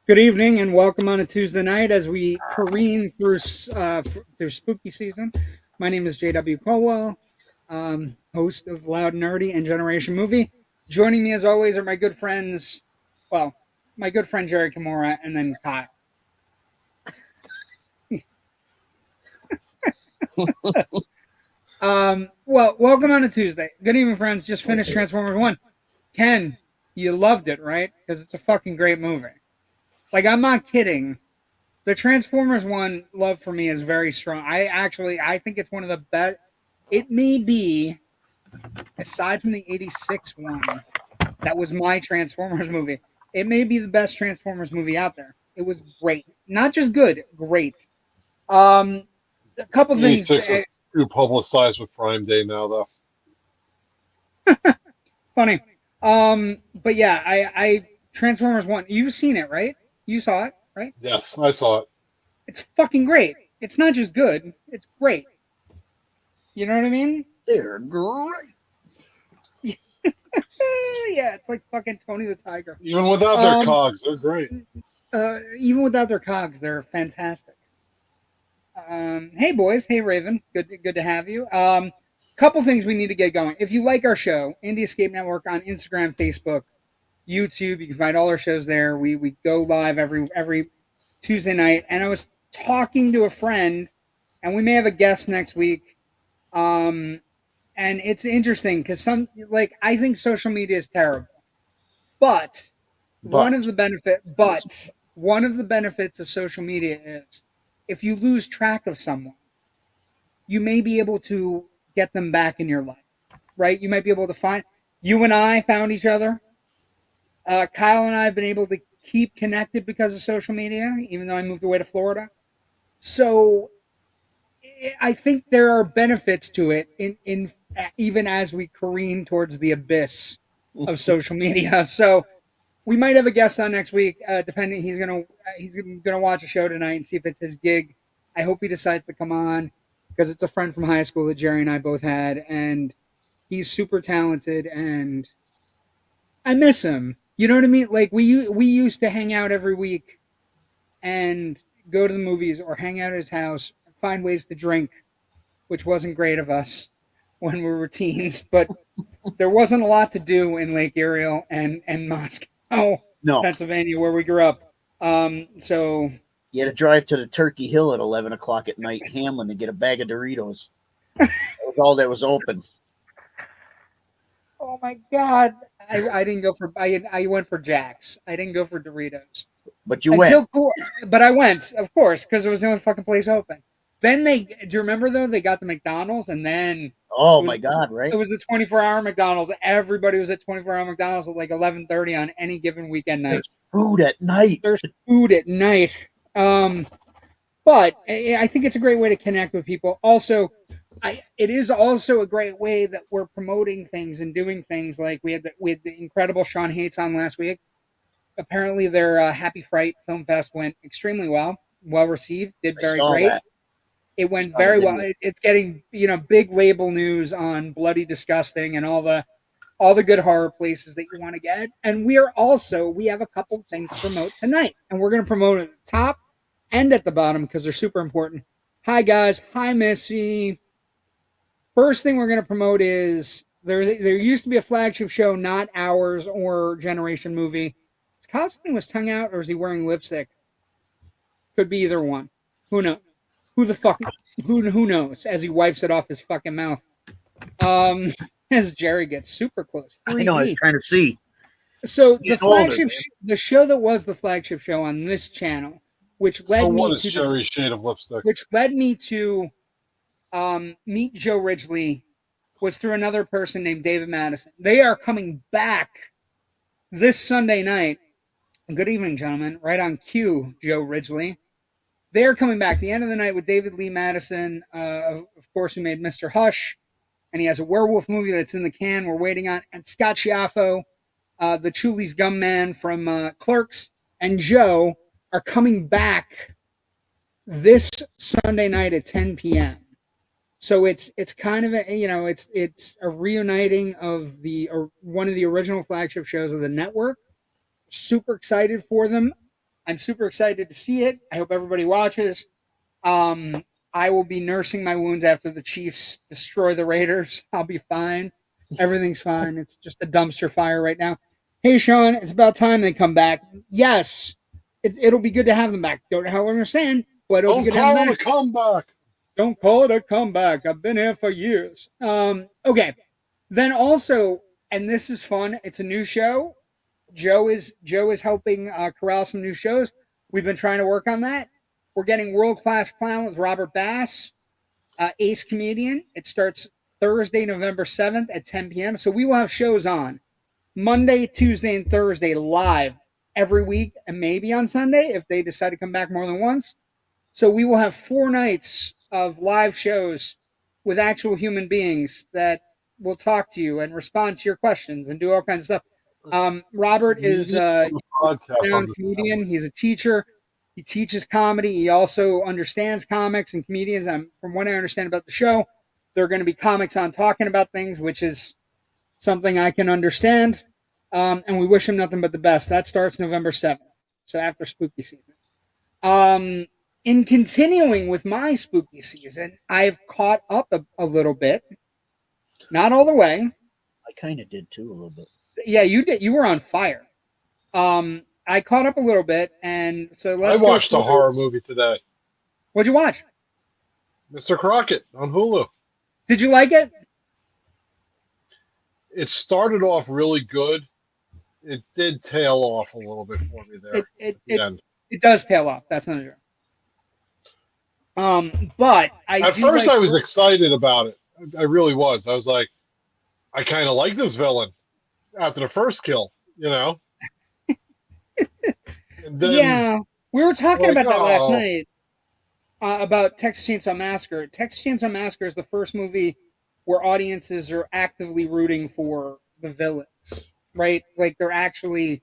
Good evening and welcome on a Tuesday night as we careen through spooky season. My name is JW Colwell, host of Loud Nerdy and Generation Movie. Joining me as always are my good friends, my good friend Jerry Kamora and then Kyle. Welcome on a Tuesday. Good evening, friends. Just finished Transformers 1. Ken, you loved it, right? Because it's a fucking great movie. Like, I'm not kidding. The Transformers 1 love for me is very strong. I think it's one of the best. It may be, aside from the 86 one, that was my Transformers movie. It may be the best Transformers movie out there. It was great. Not just good, great. A couple things. 86 is too publicized with Prime Day now, though. Funny. But yeah, I Transformers 1. You've seen it, right? You saw it, right? Yes, I saw it. It's fucking great. It's not just good, it's great. You know what I mean? They're great. Yeah, it's like fucking Tony the Tiger. Even without their cogs, they're great. Even without their cogs, they're fantastic. Hey boys, hey Raven, good to have you. Couple things we need to get going. If you like our show, Indie Escape Network on Instagram, Facebook, YouTube, you can find all our shows there. We go live every Tuesday night, and I was talking to a friend, and we may have a guest next week. And it's interesting because I think social media is terrible, but one of the benefits of social media is if you lose track of someone, you may be able to get them back in your life, right? You might be able to find. You and I found each other. Kyle and I have been able to keep connected because of social media, even though I moved away to Florida. So I think there are benefits to it in even as we careen towards the abyss of social media. So we might have a guest on next week, depending. He's gonna watch a show tonight and see if it's his gig. I hope he decides to come on because it's a friend from high school that Jerry and I both had, and he's super talented, and I miss him. You know what I mean? Like we used to hang out every week and go to the movies or hang out at his house, find ways to drink, which wasn't great of us when we were teens, but there wasn't a lot to do in Lake Erie and Moscow, Pennsylvania, where we grew up. So you had to drive to the Turkey Hill at 11 o'clock at night, Hamlin, to get a bag of Doritos. That was all that was open. Oh my God! I didn't go for I went for Jack's. I didn't go for Doritos. But you went. But I went, of course, because it was the only fucking place open. Then do you remember though? They got the McDonald's, and then my God, right? It was a 24-hour McDonald's. Everybody was at 24-hour McDonald's at like 11:30 on any given weekend night. There's food at night. But I think it's a great way to connect with people. Also, it is also a great way that we're promoting things and doing things. Like we had the incredible Sean Hates on last week. Apparently, their Happy Fright Film Fest went extremely well received, did very great. That. It went very well. It's getting big label news on Bloody Disgusting and all the good horror places that you want to get. And we have a couple of things to promote tonight, and we're going to promote at the top and at the bottom because they're super important. Hi guys, hi Missy. First thing we're going to promote is there used to be a flagship show, not ours or Generation Movie. His costume was tongue out, or is he wearing lipstick? Could be either one. Who knows? Who knows? As he wipes it off his fucking mouth. As Jerry gets super close. I know. I was trying to see. So the show that was the flagship show on this channel, which led me to Jerry's shade of lipstick, which led me to meet Joe Ridgely, was through another person named David Madison. They are coming back this Sunday night. Good evening, gentlemen. Right on cue, Joe Ridgely. They're coming back the end of the night with David Lee Madison, of course, who made Mr. Hush, and he has a werewolf movie that's in the can we're waiting on, and Scott Schiaffo, the Chuli's gum man from Clerks, and Joe are coming back this Sunday night at 10 p.m. So it's kind of it's a reuniting of one of the original flagship shows of the network. Super excited for them. I'm super excited to see it. I hope everybody watches. I will be nursing my wounds after the Chiefs destroy the Raiders. I'll be fine. Everything's fine. It's just a dumpster fire right now. Hey, Sean, it's about time they come back. Yes, it'll be good to have them back. Don't know how I'm saying, but it'll be Don't good to have call them it a back. comeback. Don't call it a comeback. I've been here for years. Okay. Then also, and this is fun. It's a new show. Joe is helping corral some new shows. We've been trying to work on that. We're getting World Class Clown with Robert Bass, ace comedian. It starts Thursday, November 7th at 10 p.m. So we will have shows on Monday, Tuesday, and Thursday live every week, and maybe on Sunday if they decide to come back more than once. So we will have 4 nights of live shows with actual human beings that will talk to you and respond to your questions and do all kinds of stuff. Robert is a Podcast on this. comedian. He's a teacher. He teaches comedy. He also understands comics and comedians. From what I understand about the show, there are going to be comics on talking about things, which is something I can understand. And we wish him nothing but the best. That starts November 7th, so after spooky season. In continuing with my spooky season, I've caught up a little bit. Not all the way. I kind of did too, a little bit. Yeah, you did. You were on fire. I caught up a little bit, and so let's. I watched a horror movie today. What'd you watch? Mr. Crockett on Hulu. Did you like it? It started off really good. It did tail off a little bit for me there at the end. It does tail off. That's not true. But at first I was excited about it. I really was. I was like, I kind of like this villain after the first kill, you know? And then, yeah, we were talking about that last oh. night about Texas Chainsaw Massacre. Texas Chainsaw Massacre is the first movie where audiences are actively rooting for the villains, right? Like they're actually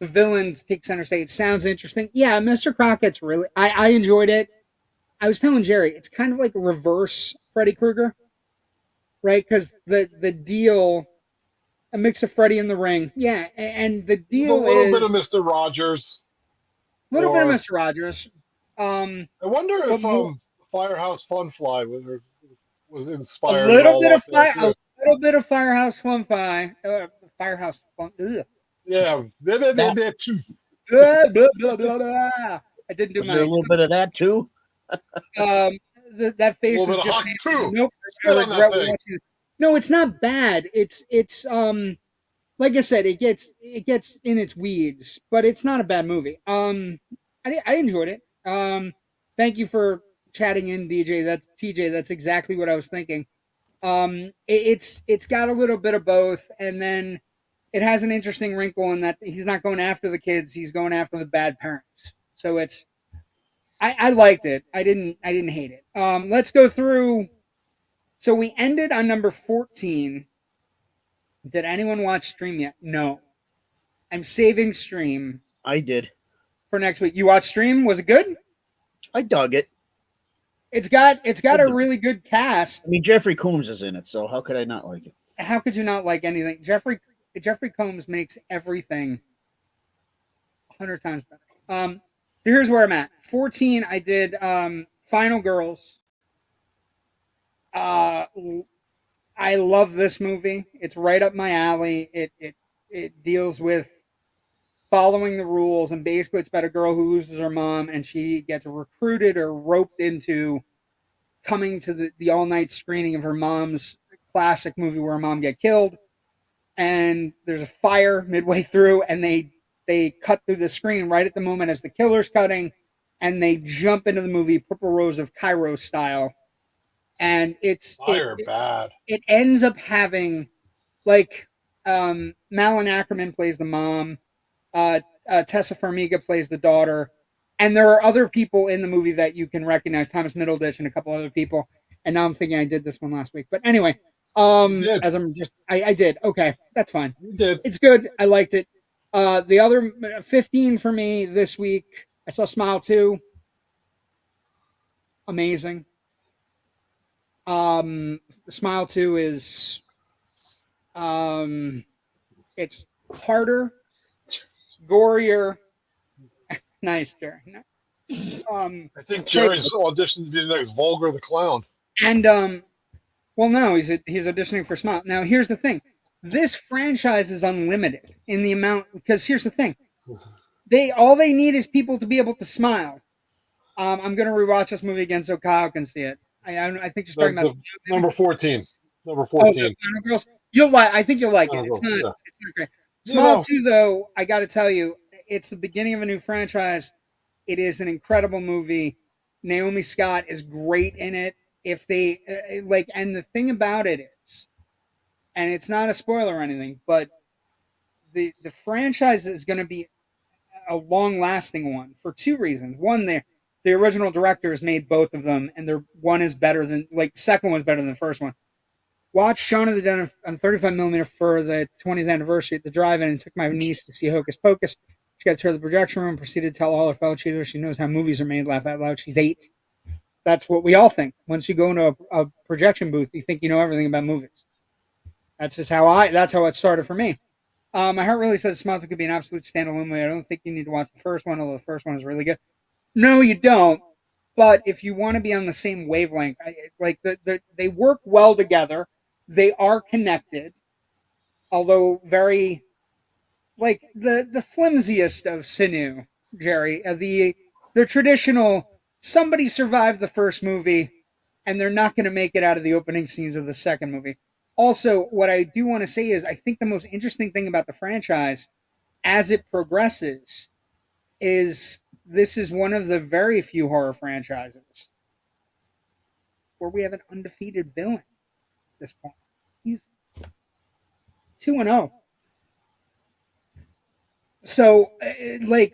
the villains take center stage. It sounds interesting. Yeah, Mr. Crockett's really. I enjoyed it. I was telling Jerry, it's kind of like a reverse Freddy Krueger, right? Because the deal, a mix of Freddy in the Ring, yeah, and the deal a little is bit of Mr. Rogers. a little bit of Mr. Rogers. I wonder if Firehouse Funfly was inspired. A little bit of Firehouse Funfly. Firehouse Fun. Ugh. Yeah, that too. Blah, blah, blah, blah, blah. I didn't do Was there a little bit of that too? That face was just nope. I regret watching it. No, it's not bad. It's like I said, it gets in its weeds, but it's not a bad movie. I enjoyed it. Thank you for chatting in, DJ. That's TJ. That's exactly what I was thinking. It's got a little bit of both, and then it has an interesting wrinkle in that he's not going after the kids; he's going after the bad parents. So it's. I liked it. I didn't hate it. Let's go through. So we ended on number 14. Did anyone watch Stream yet? No. I'm saving Stream. I did. For next week. You watched Stream? Was it good? I dug it. It's got a really good cast. I mean, Jeffrey Combs is in it, so how could I not like it? How could you not like anything? Jeffrey Combs makes everything 100 times better. So here's where I'm at. 14, I did Final Girls. I love this movie. It's right up my alley. It deals with following the rules, and basically it's about a girl who loses her mom, and she gets recruited or roped into coming to the all-night screening of her mom's classic movie where her mom get killed. And there's a fire midway through, and they cut through the screen right at the moment as the killer's cutting, and they jump into the movie Purple Rose of Cairo style. And it ends up having, like, Malin Ackerman plays the mom, Tessa Farmiga plays the daughter, and there are other people in the movie that you can recognize, Thomas Middleditch and a couple other people. And now I'm thinking I did this one last week. But anyway, I did. Okay, that's fine. You did. It's good. I liked it. The other 15 for me this week, I saw Smile 2. Amazing. Smile 2 is it's harder, gorier, Nice, Jerry. I think Jerry's auditioned to be the next Vulgar the Clown. And well, no, he's auditioning for Smile. Now, here's the thing: this franchise is unlimited in the amount. Because here's the thing: all they need is people to be able to smile. I'm gonna rewatch this movie again so Kyle can see it. I think you're talking about number 14. Number 14. Oh, Final Girls. I think you'll like it. It's not great. Smile 2, though, I got to tell you, it's the beginning of a new franchise. It is an incredible movie. Naomi Scott is great in it. If they and the thing about it is, and it's not a spoiler or anything, but the franchise is going to be a long-lasting one for two reasons. One, the original directors made both of them, and one is better than the second one's better than the first one. Watched Shaun of the Dead on 35mm for the 20th anniversary at the drive-in and took my niece to see Hocus Pocus. She got to the projection room, proceeded to tell all her fellow cheaters she knows how movies are made, laugh out loud. She's 8. That's what we all think. Once you go into a projection booth, you think you know everything about movies. That's how it started for me. My heart really says Smile could be an absolute standalone movie. I don't think you need to watch the first one, although the first one is really good. No, you don't. But if you want to be on the same wavelength, they work well together. They are connected, although very, the flimsiest of sinew, Jerry. The traditional, somebody survived the first movie, and they're not going to make it out of the opening scenes of the second movie. Also, what I do want to say is I think the most interesting thing about the franchise, as it progresses, is this is one of the very few horror franchises where we have an undefeated villain. This point, he's 2-0. So,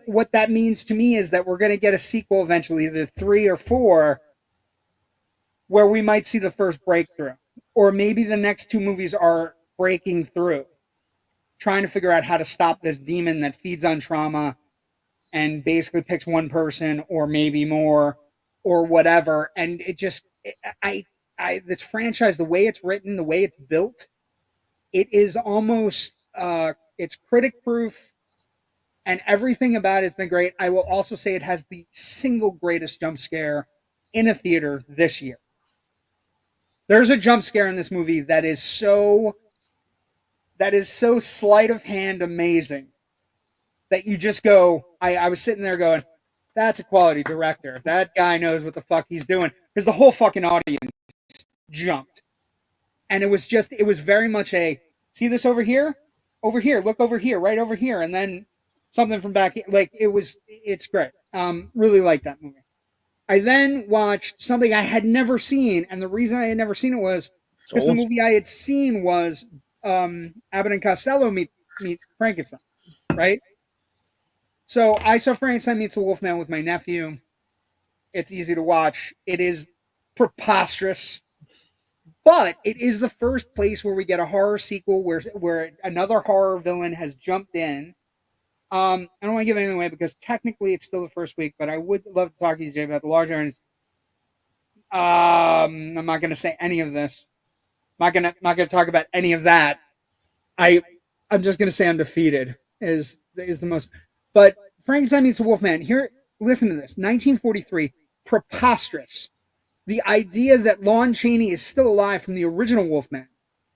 what that means to me is that we're going to get a sequel eventually, either 3 or 4, where we might see the first breakthrough, or maybe the next 2 movies are breaking through, trying to figure out how to stop this demon that feeds on trauma and basically picks one person or maybe more or whatever, and it just this franchise, the way it's written, the way it's built, it is almost it's critic proof, and everything about it's been great. I will also say it has the single greatest jump scare in a theater this year. There's a jump scare in this movie that is so sleight of hand amazing that you just go, I was sitting there going, that's a quality director. That guy knows what the fuck he's doing, because the whole fucking audience jumped. And it was very much see this over here, look over here, right over here, and then something from back here. It's great. Really like that movie. I then watched something I had never seen, and the reason I had never seen it was because the movie I had seen was Abbott and Costello meet Frankenstein, right? So I saw Frankenstein Meets the Wolfman with my nephew. It's easy to watch. It is preposterous, but it is the first place where we get a horror sequel where another horror villain has jumped in. I don't want to give anything away because technically it's still the first week, but I would love to talk to you, Jay, about the larger audience. I'm not going to say any of this. I'm not going to talk about any of that. I'm just going to say undefeated is the most. But Frankenstein Meets the Wolfman. Here, listen to this. 1943, preposterous. The idea that Lon Chaney is still alive from the original Wolfman,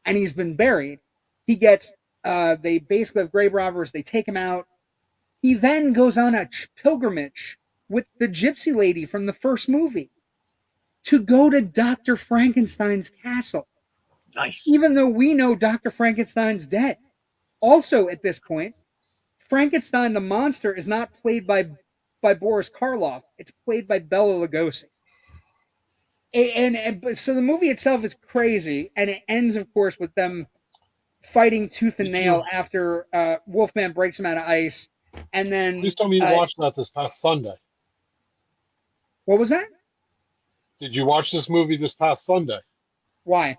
and he's been buried. He gets. They basically have grave robbers. They take him out. He then goes on a pilgrimage with the gypsy lady from the first movie to go to Dr. Frankenstein's castle. Nice. Even though we know Dr. Frankenstein's dead. Also, at this point, Frankenstein the monster is not played by Boris Karloff. It's played by Bela Lugosi. And so the movie itself is crazy, and it ends, of course, with them fighting tooth and nail after Wolfman breaks him out of ice. And then Please tell me you watched that this past Sunday. What was that? Did you watch this movie this past Sunday? Why?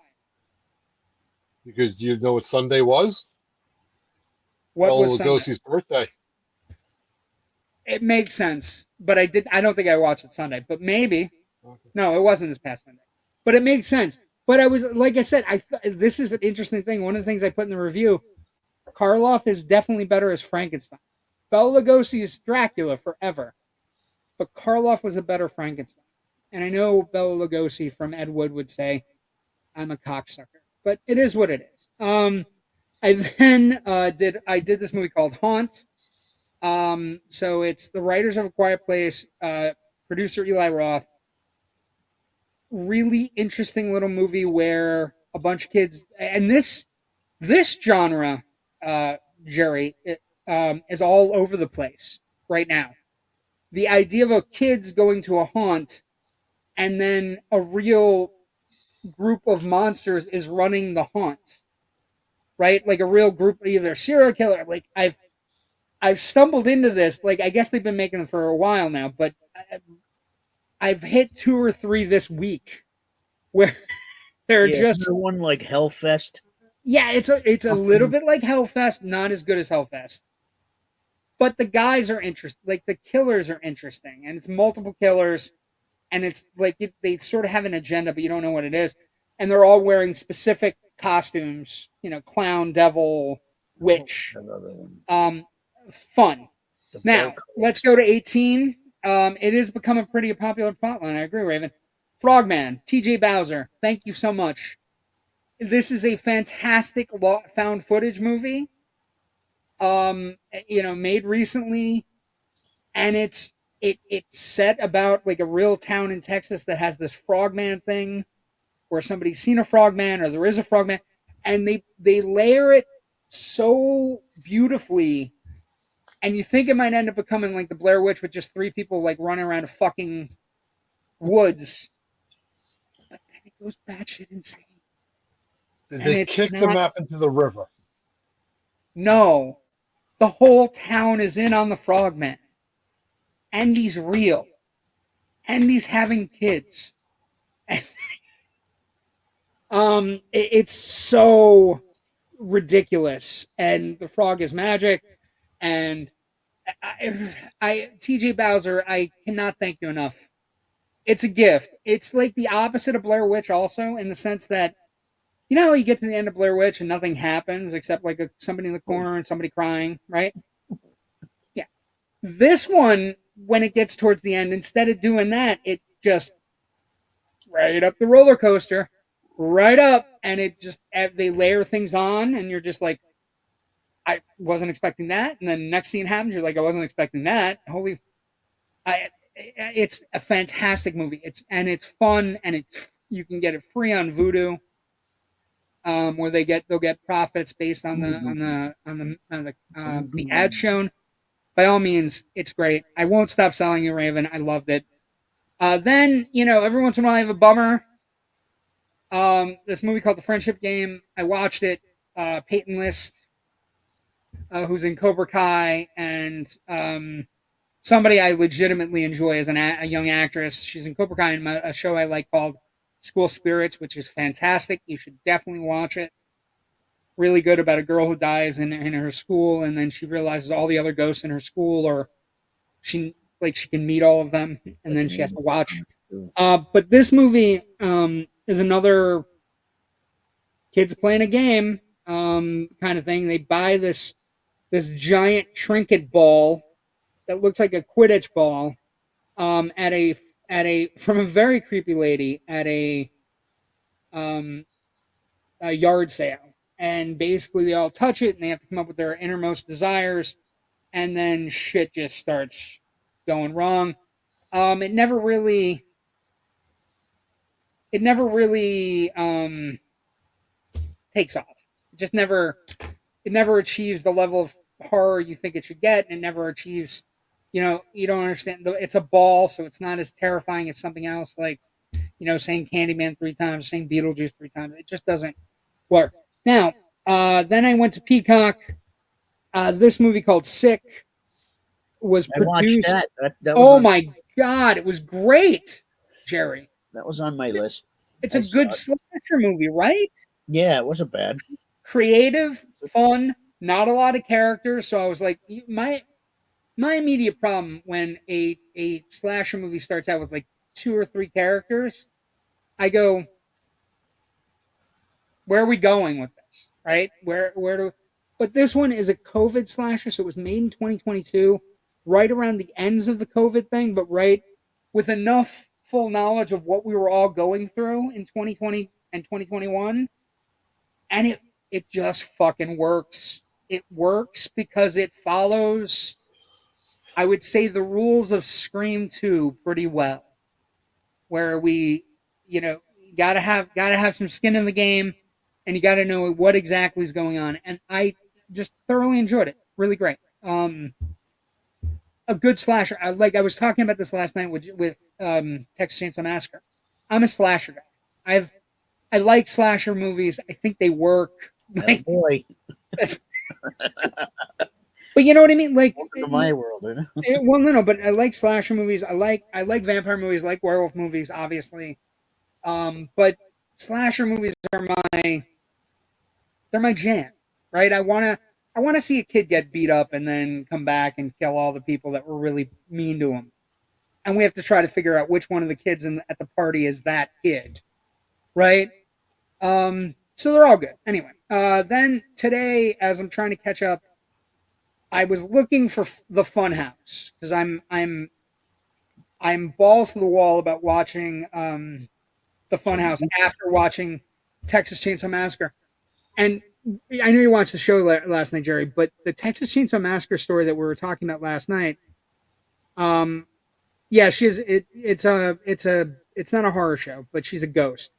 Because you know what Sunday was? What was Sunday? Lugosi's birthday. It makes sense, but I don't think I watched it Sunday, but maybe. Okay. No, it wasn't this past Sunday. But it makes sense. But I was, like I said, this is an interesting thing. One of the things I put in the review, Karloff is definitely better as Frankenstein. Bela Lugosi is Dracula forever. but Karloff was a better Frankenstein. And I know Bela Lugosi from Ed Wood would say I'm a cocksucker, but it is what it is. I then did this movie called Haunt. So it's the writers of A Quiet Place, producer Eli Roth. Really interesting little movie where a bunch of kids, and this genre, Jerry, is all over the place right now. The idea of a kids going to a haunt, and then a real group of monsters is running the haunt, right? Like a real group, either serial killer. Like I've stumbled into this. Like I guess they've been making them for a while now, but I've hit 2 or 3 this week where they're just one like Hellfest. Yeah, it's a little bit like Hellfest, not as good as Hellfest. But the guys are interesting. Like the killers are interesting, and it's multiple killers, and it's like they sort of have an agenda, but you don't know what it is. And they're all wearing specific costumes, clown, devil, witch. Fun. Now let's go to 18. It has become a pretty popular plotline. I agree, Raven. Frogman, T.J. Bowser. Thank you so much. This is a fantastic found footage movie. Made recently, and it's set about like a real town in Texas that has this frogman thing where somebody's seen a frogman or there is a frogman, and they layer it so beautifully, and you think it might end up becoming like the Blair Witch with just 3 people like running around a fucking woods, but then it goes batshit insane. Did they kick the map into the river? No. The whole town is in on the frogman. And he's real. And he's having kids. It's so ridiculous. And the frog is magic. And TJ Bowser, I cannot thank you enough. It's a gift. It's like the opposite of Blair Witch also, in the sense that you know how you get to the end of Blair Witch and nothing happens except like somebody in the corner and somebody crying, right? Yeah. This one, when it gets towards the end, instead of doing that, it just right up the roller coaster, right up, and it just they layer things on, and you're just like, I wasn't expecting that, and then next scene happens, you're like, I wasn't expecting that. It's a fantastic movie. It's fun, and you can get it free on Vudu. Where they'll get profits based on the ad shown. By all means, it's great. I won't stop selling you, Raven. I loved it. Then every once in a while I have a bummer. This movie called The Friendship Game. I watched it. Peyton List, who's in Cobra Kai, and somebody I legitimately enjoy as a young actress. She's in Cobra Kai in a show I like called School Spirits, which is fantastic. You should definitely watch it. Really good, about a girl who dies in her school, and then she realizes all the other ghosts in her school, or she can meet all of them, and then she has to watch. But this movie is another kids playing a game kind of thing. They buy this giant trinket ball that looks like a Quidditch ball from a very creepy lady at a yard sale, and basically they all touch it and they have to come up with their innermost desires, and then shit just starts going wrong. It never really takes off. It never achieves the level of horror you think it should get, and it never achieves. You don't understand. It's a ball, so it's not as terrifying as something else, like, saying Candyman 3 times, saying Beetlejuice 3 times. It just doesn't work. Now, then I went to Peacock. This movie called Sick was produced. I watched that. My God, it was great, Jerry. That was on my list. It's a good slasher movie, right? Yeah, it wasn't bad. Creative, fun, not a lot of characters. So I was like, my immediate problem when a slasher movie starts out with like 2 or 3 characters, I go, where are we going with this? Right? But this one is a COVID slasher, so it was made in 2022. right around the ends of the COVID thing, but right with enough full knowledge of what we were all going through in 2020 and 2021, and it just fucking works. It works because it follows, I would say, the rules of Scream 2 pretty well, where we, gotta have some skin in the game, and you gotta know what exactly is going on. And I just thoroughly enjoyed it. Really great. A good slasher. I was talking about this last night with Texas Chainsaw Massacre. I'm a slasher guy. I like slasher movies. I think they work. Like, Oh boy. but you know what I mean? Like, Welcome to my world, isn't it? well, no, but I like slasher movies. I like vampire movies. I like werewolf movies, obviously. But slasher movies are my jam, right? I wanna see a kid get beat up and then come back and kill all the people that were really mean to him, and we have to try to figure out which one of the kids at the party is that kid, right? So they're all good. Anyway, then today, as I'm trying to catch up, I was looking for the Funhouse because I'm balls to the wall about watching the Funhouse after watching Texas Chainsaw Massacre. And I know you watched the show last night, Jerry, but the Texas Chainsaw Massacre story that we were talking about last night, yeah, it's not a horror show, but she's a ghost.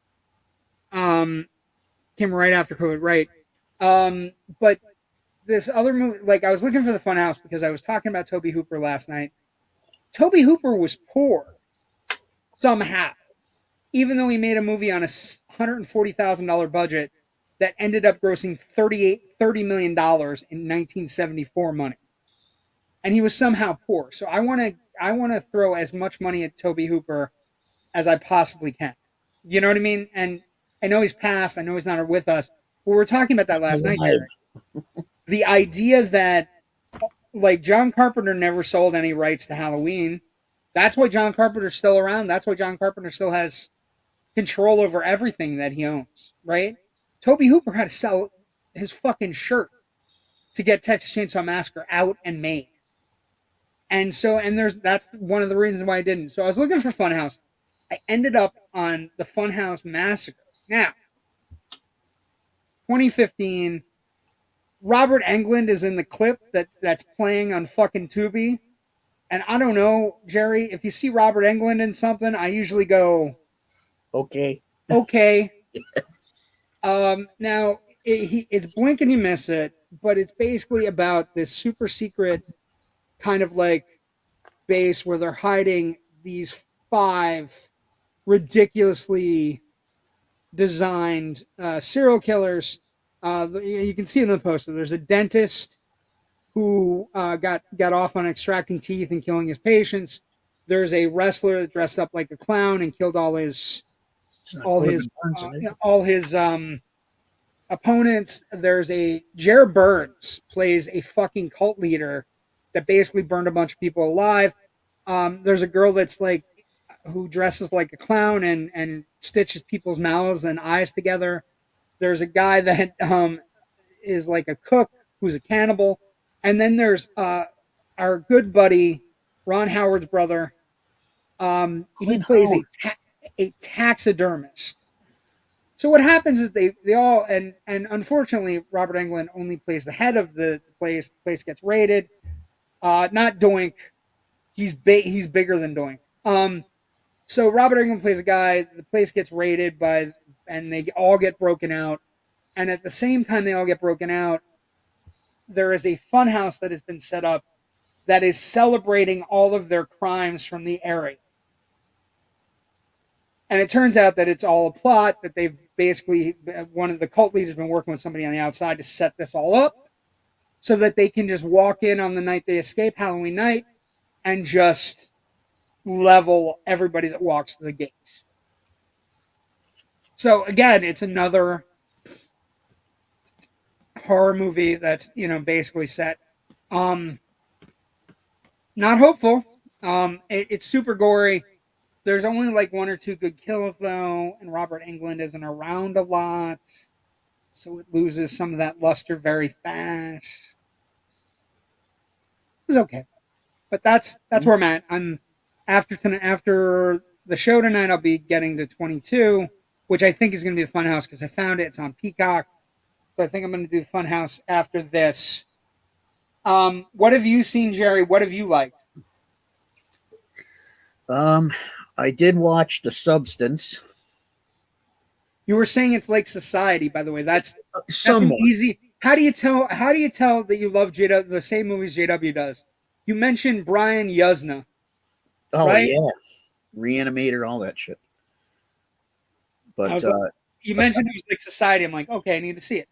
Came right after COVID, right? But this other movie, like, I was looking for the Funhouse because I was talking about Tobe Hooper last night. Tobe Hooper was poor somehow, even though he made a movie on a $140,000 budget that ended up grossing $30 million in 1974 money, and he was somehow poor. So I want to throw as much money at Tobe Hooper as I possibly can. You know what I mean? And I know he's passed. I know he's not with us. But we were talking about that last night, Jerry. The idea that, like, John Carpenter never sold any rights to Halloween. That's why John Carpenter's still around. That's why John Carpenter still has control over everything that he owns, right? Tobe Hooper had to sell his fucking shirt to get Texas Chainsaw Massacre out and made. And that's one of the reasons why I didn't. So I was looking for Funhouse. I ended up on the Funhouse Massacre. Now, 2015, Robert Englund is in the clip that's playing on fucking Tubi. And I don't know, Jerry, if you see Robert Englund in something, I usually go, Okay. Now, it's blink and you miss it, but it's basically about this super secret kind of like base where they're hiding these 5 ridiculously designed serial killers. You can see in the poster, there's a dentist who got off on extracting teeth and killing his patients. There's a wrestler that dressed up like a clown and killed all his opponents. There's a Jared Burns plays a fucking cult leader that basically burned a bunch of people alive. There's a girl that's like who dresses like a clown and stitches people's mouths and eyes together. There's a guy that is like a cook who's a cannibal, and then there's our good buddy Ron Howard's brother. He plays a taxidermist. So what happens is they all and unfortunately Robert Englund only plays the head of the place. The place gets raided. Not Doink. He's bigger than Doink. So Robert Englund plays a guy. The place gets raided and they all get broken out. And at the same time they all get broken out, there is a funhouse that has been set up that is celebrating all of their crimes from the area. And it turns out that it's all a plot, that they've basically, one of the cult leaders has been working with somebody on the outside to set this all up so that they can just walk in on the night they escape, Halloween night, and just level everybody that walks through the gates. So again, it's another horror movie that's, basically set. Not hopeful. It's super gory. There's only like 1 or 2 good kills though, and Robert Englund isn't around a lot, so it loses some of that luster very fast. It was okay. But that's where I'm at. I'm after the show tonight. I'll be getting to 22, which I think is going to be the Funhouse because I found it. It's on Peacock, so I think I'm going to do the Funhouse after this. What have you seen, Jerry? What have you liked? I did watch The Substance. You were saying it's like Society, by the way. That's an Somewhat. easy. How do you tell? How do you tell that you love JW, the same movies JW does? You mentioned Brian Yuzna. Oh right? yeah, Reanimator, all that shit. But you mentioned it was like Society. I'm like, okay, I need to see it.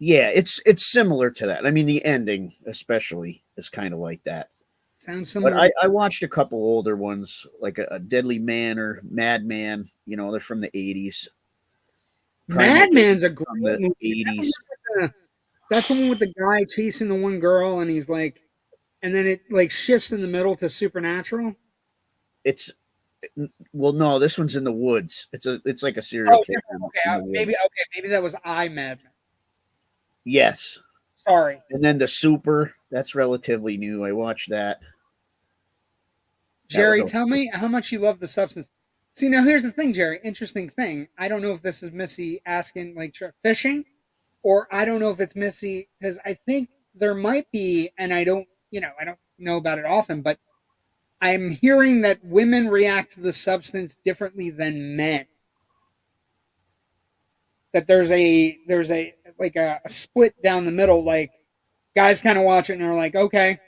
Yeah, it's similar to that. I mean, the ending especially is kind of like that. Sounds similar. But I watched a couple older ones, like a Deadly Man or Madman. You know, they're from the 80s. Madman's a great From the movie. 80s. That's the one with the guy chasing the one girl, and he's like, and then it like shifts in the middle to Supernatural. Well, no, this one's in the woods. It's like a serial killer. Okay, maybe that was Madman. Yes. Sorry. And then the Super, that's relatively new. I watched that. Jerry, tell me how much you love The Substance. See, now here's the thing, Jerry. Interesting thing. I don't know if this is Missy asking like fishing, or I don't know if it's Missy because I think there might be, and I don't know about it often, but I'm hearing that women react to The Substance differently than men. That there's a split down the middle. Like guys kind of watch it and are like, okay,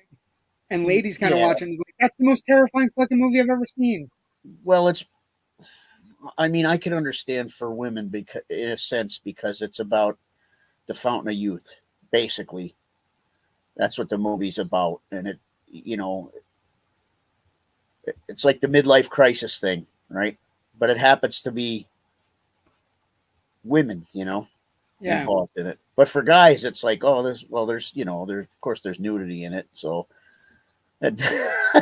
and ladies kind of watch it and like, that's the most terrifying fucking movie I've ever seen. Well, I mean, I can understand for women because, in a sense, because it's about the fountain of youth. Basically, that's what the movie's about, and it's like the midlife crisis thing, right? But it happens to be women, involved in it. But for guys, it's like, oh, there's of course there's nudity in it, so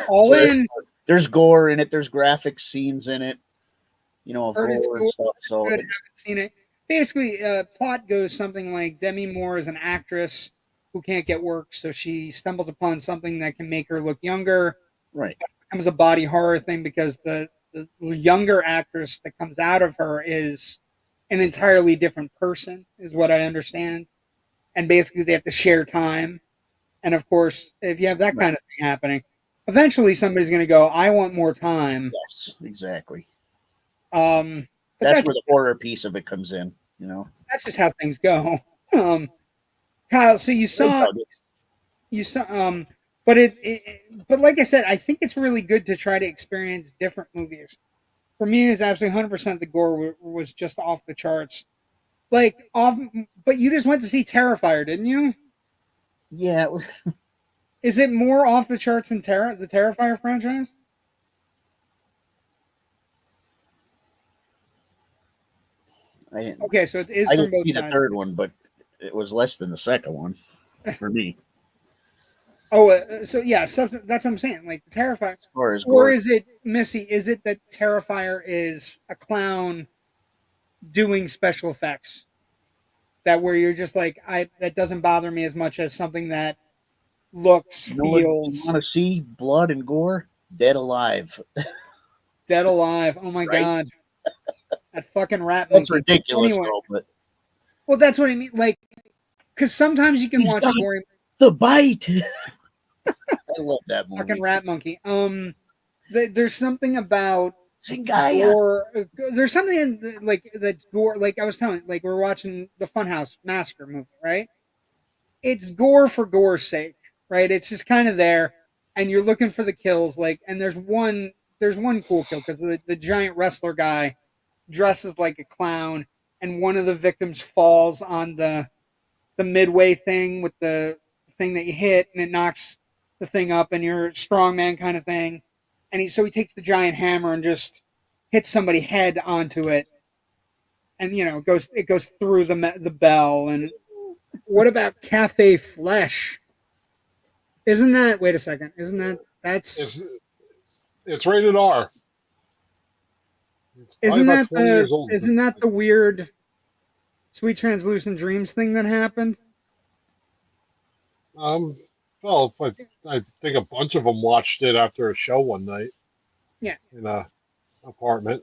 all so in. There's gore in it. There's graphic scenes in it, of gore and stuff. So I haven't seen it. Basically, plot goes something like Demi Moore is an actress who can't get work, so she stumbles upon something that can make her look younger. Right. It becomes a body horror thing because the younger actress that comes out of her is an entirely different person, is what I understand. And basically, they have to share time. And of course, if you have that kind of thing happening, eventually somebody's going to go, I want more time. Yes, exactly. That's where the horror piece of it comes in, That's just how things go. Kyle, so you saw, but but like I said, I think it's really good to try to experience different movies. For me, it's absolutely 100% the gore was just off the charts. But you just went to see Terrifier, didn't you? Yeah, it was. Is it more off the charts than the Terrifier franchise? Okay, so it is. I from didn't both see sides. the third one, but it was less than the second one for me. So yeah, so that's what I'm saying. Like the Terrifier, or is it Missy? Is it that Terrifier is a clown doing special effects? That where you're just like, that doesn't bother me as much as something that looks, feels. You want to see blood and gore? Dead Alive. Dead Alive. Oh my god, that fucking rat That's monkey. ridiculous, Anyway, though. But well, that's what I mean. Like, because sometimes you can watch a gory. The Bite. I love that movie. Fucking rat monkey. There's something about Singaya. Gore. There's something in like that's gore. Like I was telling, like we're watching the Funhouse Massacre movie, right? It's gore for gore's sake, right? It's just kind of there, and you're looking for the kills. Like, and there's one cool kill because the giant wrestler guy dresses like a clown, and one of the victims falls on the midway thing with the thing that you hit, and it knocks the thing up, and you're a strongman kind of thing. And he takes the giant hammer and just hits somebody head onto it, and it goes through the bell. And what about Cafe Flesh? Isn't that? Wait a second. Isn't that's? It's rated R. Isn't that the weird Sweet Translucent Dreams thing that happened? Well, I think a bunch of them watched it after a show one night. Yeah. In a apartment.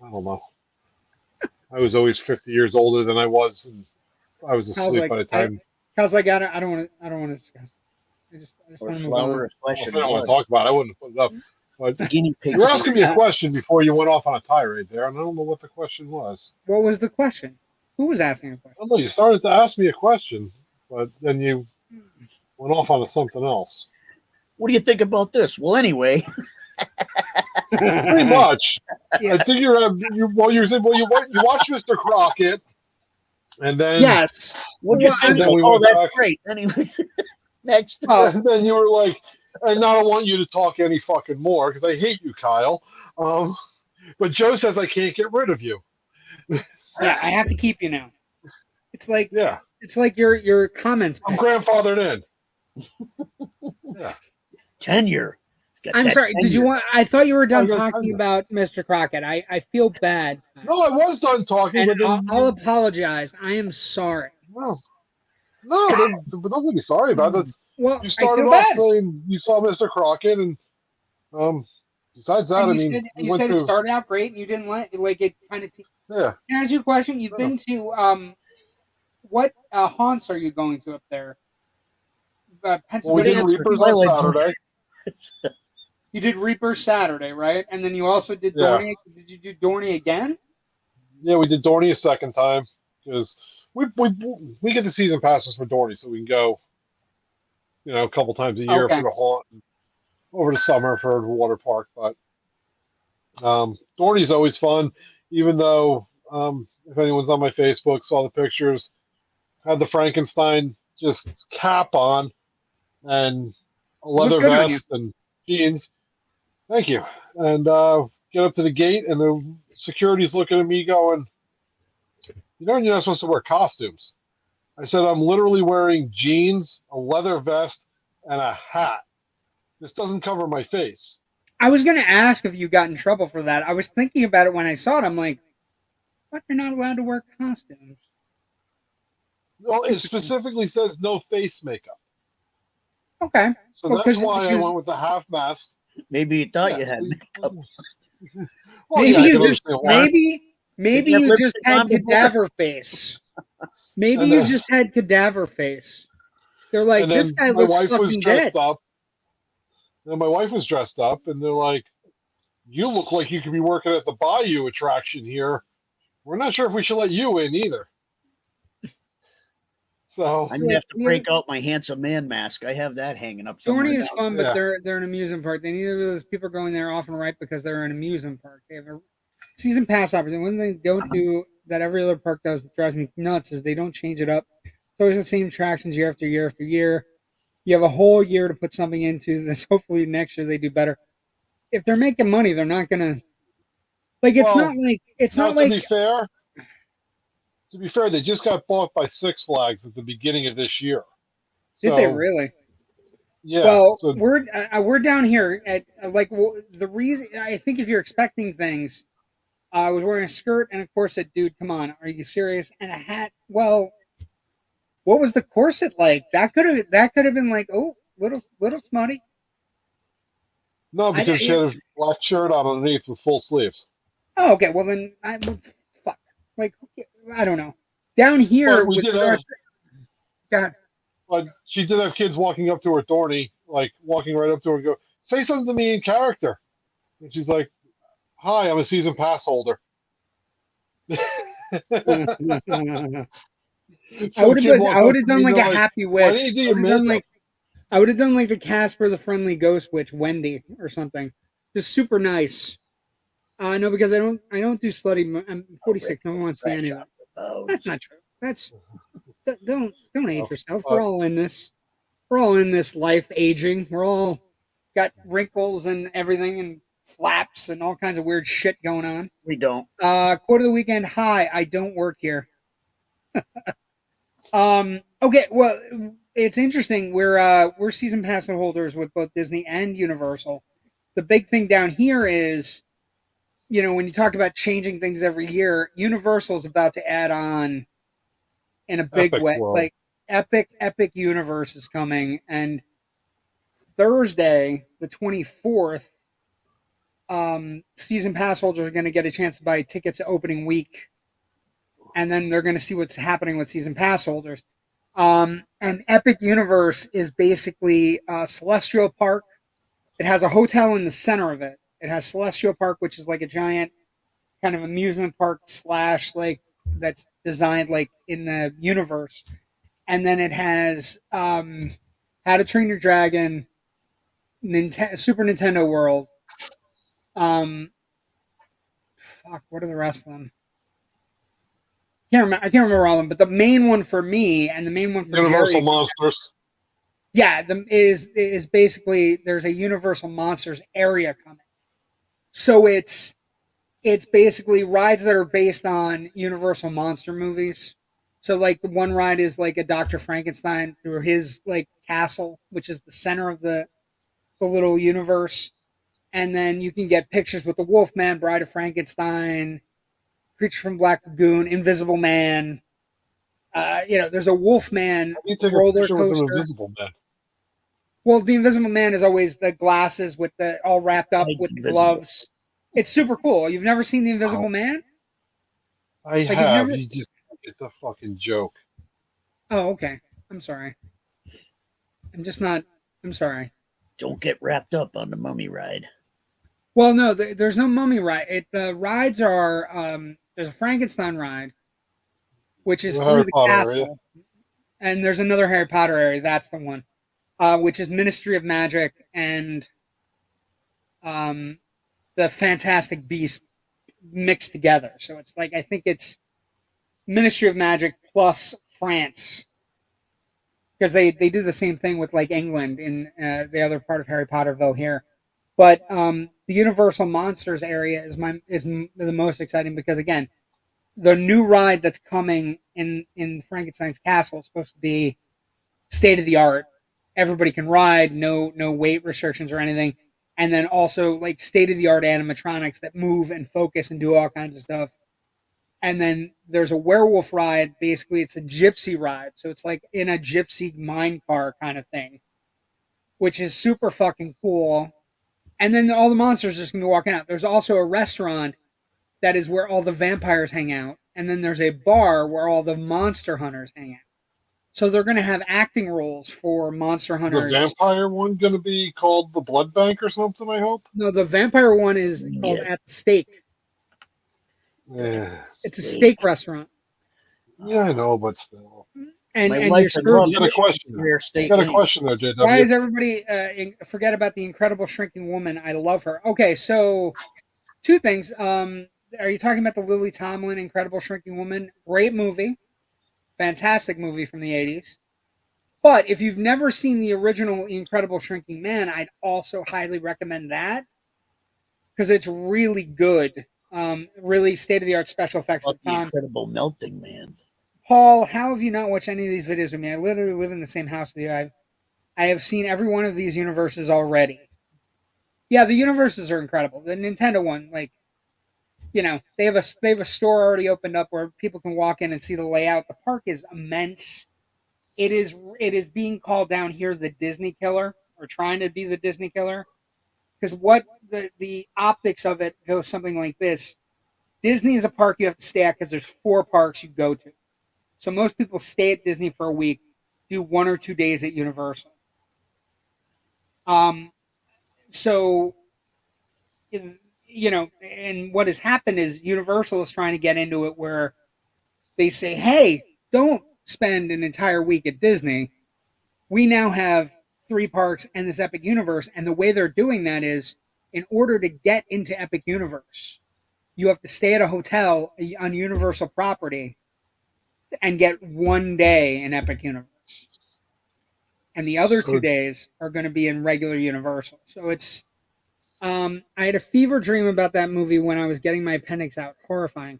I don't know. I was always 50 years older than I was, and I was asleep by the time. Kyle's like, I don't want to discuss. I just Or want to move flower on. of flesh Well, if and I don't want blood. to talk about it, I wouldn't put it up. But Guinea pigs. you were asking me a question before you went off on a tirade there, and I don't know what the question was. What was the question? Who was asking a question? I don't know. You started to ask me a question, but then you went off onto something else. What do you think about this? Well, anyway. Pretty much. Yeah. I think you watched Mr. Crockett, and then Yes. What'd you Well, think? then we Oh, went that's back. great. Anyways, next. And then you were like, and I don't want you to talk any fucking more because I hate you, Kyle. But Joe says I can't get rid of you. Yeah, I have to keep you now. It's like your comments. I'm grandfathered in. Yeah. Tenure. I'm sorry. Did you want? I thought you were done I talking about Mr. Crockett. I feel bad. No, I was done talking, And but then I'll apologize. I am sorry. no, but don't be sorry about it. Well, You I started feel off bad. saying you saw Mr. Crockett, and besides that, And we you went said it through. started out great, and you didn't like it. Kind of. Yeah. Can I ask you a question? You've been to what haunts are you going to up there? Well, we Pennsylvania. did Reapers on Twilight Zone. Saturday. You did Reaper Saturday, right? And then you also did Yeah. Dorney. Did you do Dorney again? Yeah, we did Dorney a second time because we get the season passes for Dorney, so we can go, a couple times a year Okay. for the haunt, and over the summer for the water park. But Dorney's always fun, even though if anyone's on my Facebook saw the pictures, had the Frankenstein just cap on and a leather good on vest and jeans. Thank you. And get up to the gate, and the security's looking at me going, you're not supposed to wear costumes. I said, I'm literally wearing jeans, a leather vest, and a hat. This doesn't cover my face. I was going to ask if you got in trouble for that. I was thinking about it when I saw it. I'm like, what? You're not allowed to wear costumes. Well, it specifically says no face makeup. Okay. So Well, that's why I went with the half mask. Maybe you thought you Yeah, had so- makeup. Well, Maybe yeah, I you can just understand why. maybe you have you just lipstick had on before? cadaver face. Maybe And you then- just had cadaver face. They're like, and this then guy my looks wife was fucking dressed dead. up. And my wife was dressed up, and they're like, you look like you could be working at the Bayou attraction here. We're not sure if we should let you in either. So I'm gonna have to break out my handsome man mask. I have that hanging up somewhere. Dorney is down. fun, Yeah. but they're an amusement park. They need those people going there often, right? Because they're an amusement park. They have a season pass opportunity. One thing they don't do that every other park does that drives me nuts is they don't change it up. It's always the same attractions year after year after year. You have a whole year to put something into this. Hopefully next year they do better. If they're making money, they're not gonna like. It's Well, not like it's now, not like to be fair, they just got bought by Six Flags at the beginning of this year. did So, they really? Yeah. Well, so- we're down here at the reason I think if you're expecting things, I was wearing a skirt and a corset, dude. Come on, are you serious? And a hat. Well, what was the corset like? That could have been like, oh, little smutty. no, because she had a black shirt on underneath with full sleeves. Oh, okay. Well then, fuck. Like, I don't know. Down here, But we with did regards God, But she did have kids walking up to her, Dorney, like walking right up to her and go, say something to me in character. And she's like, hi, I'm a season pass holder. I would have done like a like, happy why witch. didn't you do your makeup? I would have done like the Casper the Friendly Ghost Witch, Wendy or something. Just super nice. No, because I don't do slutty. I'm 46. No one wants to see any of that. That's not true. Don't age yourself. We're all in this. We're all in this life aging. We're all got wrinkles and everything and flaps and all kinds of weird shit going on. We don't. Quote of the weekend. Hi, I don't work here. Okay, well, it's interesting. We're season pass holders with both Disney and Universal. The big thing down here is, when you talk about changing things every year, Universal's about to add on in a big Epic way. World. Like epic universe is coming, and Thursday, the 24th, season pass holders are going to get a chance to buy tickets opening week, and then they're going to see what's happening with season pass holders. And Epic Universe is basically Celestial Park. It has a hotel in the center of it. It has Celestial Park, which is like a giant kind of amusement park / like that's designed like in the universe. And then it has How to Train Your Dragon, Super Nintendo World. What are the rest of them? I can't remember all of them, but the main one for me and the main one for Universal Jerry, Monsters. yeah, is basically there's a Universal Monsters area coming. So it's basically rides that are based on Universal monster movies. So like the one ride is like a Dr. Frankenstein through his like castle, which is the center of the little universe. And then you can get pictures with the Wolfman, Bride of Frankenstein, Creature from Black Lagoon, Invisible Man. There's a Wolfman You take a roller picture with an coaster. Invisible Man. Well, the Invisible Man is always the glasses with the all wrapped up with the gloves. It's super cool. You've never seen the Invisible Man? I Like, have. You just it's a fucking joke. Oh, okay. I'm sorry. I'm sorry. Don't get wrapped up on the mummy ride. Well, no, there's no mummy ride. The rides are there's a Frankenstein ride, which is The through Harry the Potter castle, area. and there's another Harry Potter area. That's the one, which is Ministry of Magic and the Fantastic Beasts mixed together. So it's like I think it's Ministry of Magic plus France, because they do the same thing with like England in the other part of Harry Potterville here. But the Universal Monsters area is the most exciting because again, the new ride that's coming in Frankenstein's castle is supposed to be state of the art. Everybody can ride, no weight restrictions or anything, and then also like state of the art animatronics that move and focus and do all kinds of stuff. And then there's a werewolf ride. Basically, it's a gypsy ride, so it's like in a gypsy mine car kind of thing, which is super fucking cool. And then all the monsters are just going to be walking out. There's also a restaurant that is where all the vampires hang out. And then there's a bar where all the monster hunters hang out. So they're going to have acting roles for monster hunters. The vampire one going to be called the Blood Bank or something, I hope? No, the vampire one is called At the Stake. Yeah. It's a steak restaurant. Yeah, I know, but still. And My you're wife served. You got a question there. You got a question there, JW. Why does everybody forget about the Incredible Shrinking Woman? I love her. Okay, so two things. Are you talking about the Lily Tomlin Incredible Shrinking Woman? Great movie. Fantastic movie from the 80s. But if you've never seen the original Incredible Shrinking Man, I'd also highly recommend that because it's really good. Really state-of-the-art special effects at the time. Incredible Melting Man. Paul, how have you not watched any of these videos with me? I literally live in the same house with you. I have seen every one of these universes already. Yeah, the universes are incredible. The Nintendo one, like, they have a store already opened up where people can walk in and see the layout. The park is immense. It is being called down here the Disney killer, or trying to be the Disney killer, because what the optics of it goes something like this. Disney is a park you have to stay at because there's 4 parks you go to. So most people stay at Disney for a week, do 1 or 2 days at Universal. So, and what has happened is Universal is trying to get into it where they say, hey, don't spend an entire week at Disney. We now have 3 parks and this Epic Universe. And the way they're doing that is in order to get into Epic Universe, you have to stay at a hotel on Universal property and get 1 day in Epic Universe. And the other 2 days are going to be in regular Universal. So it's, I had a fever dream about that movie when I was getting my appendix out. Horrifying.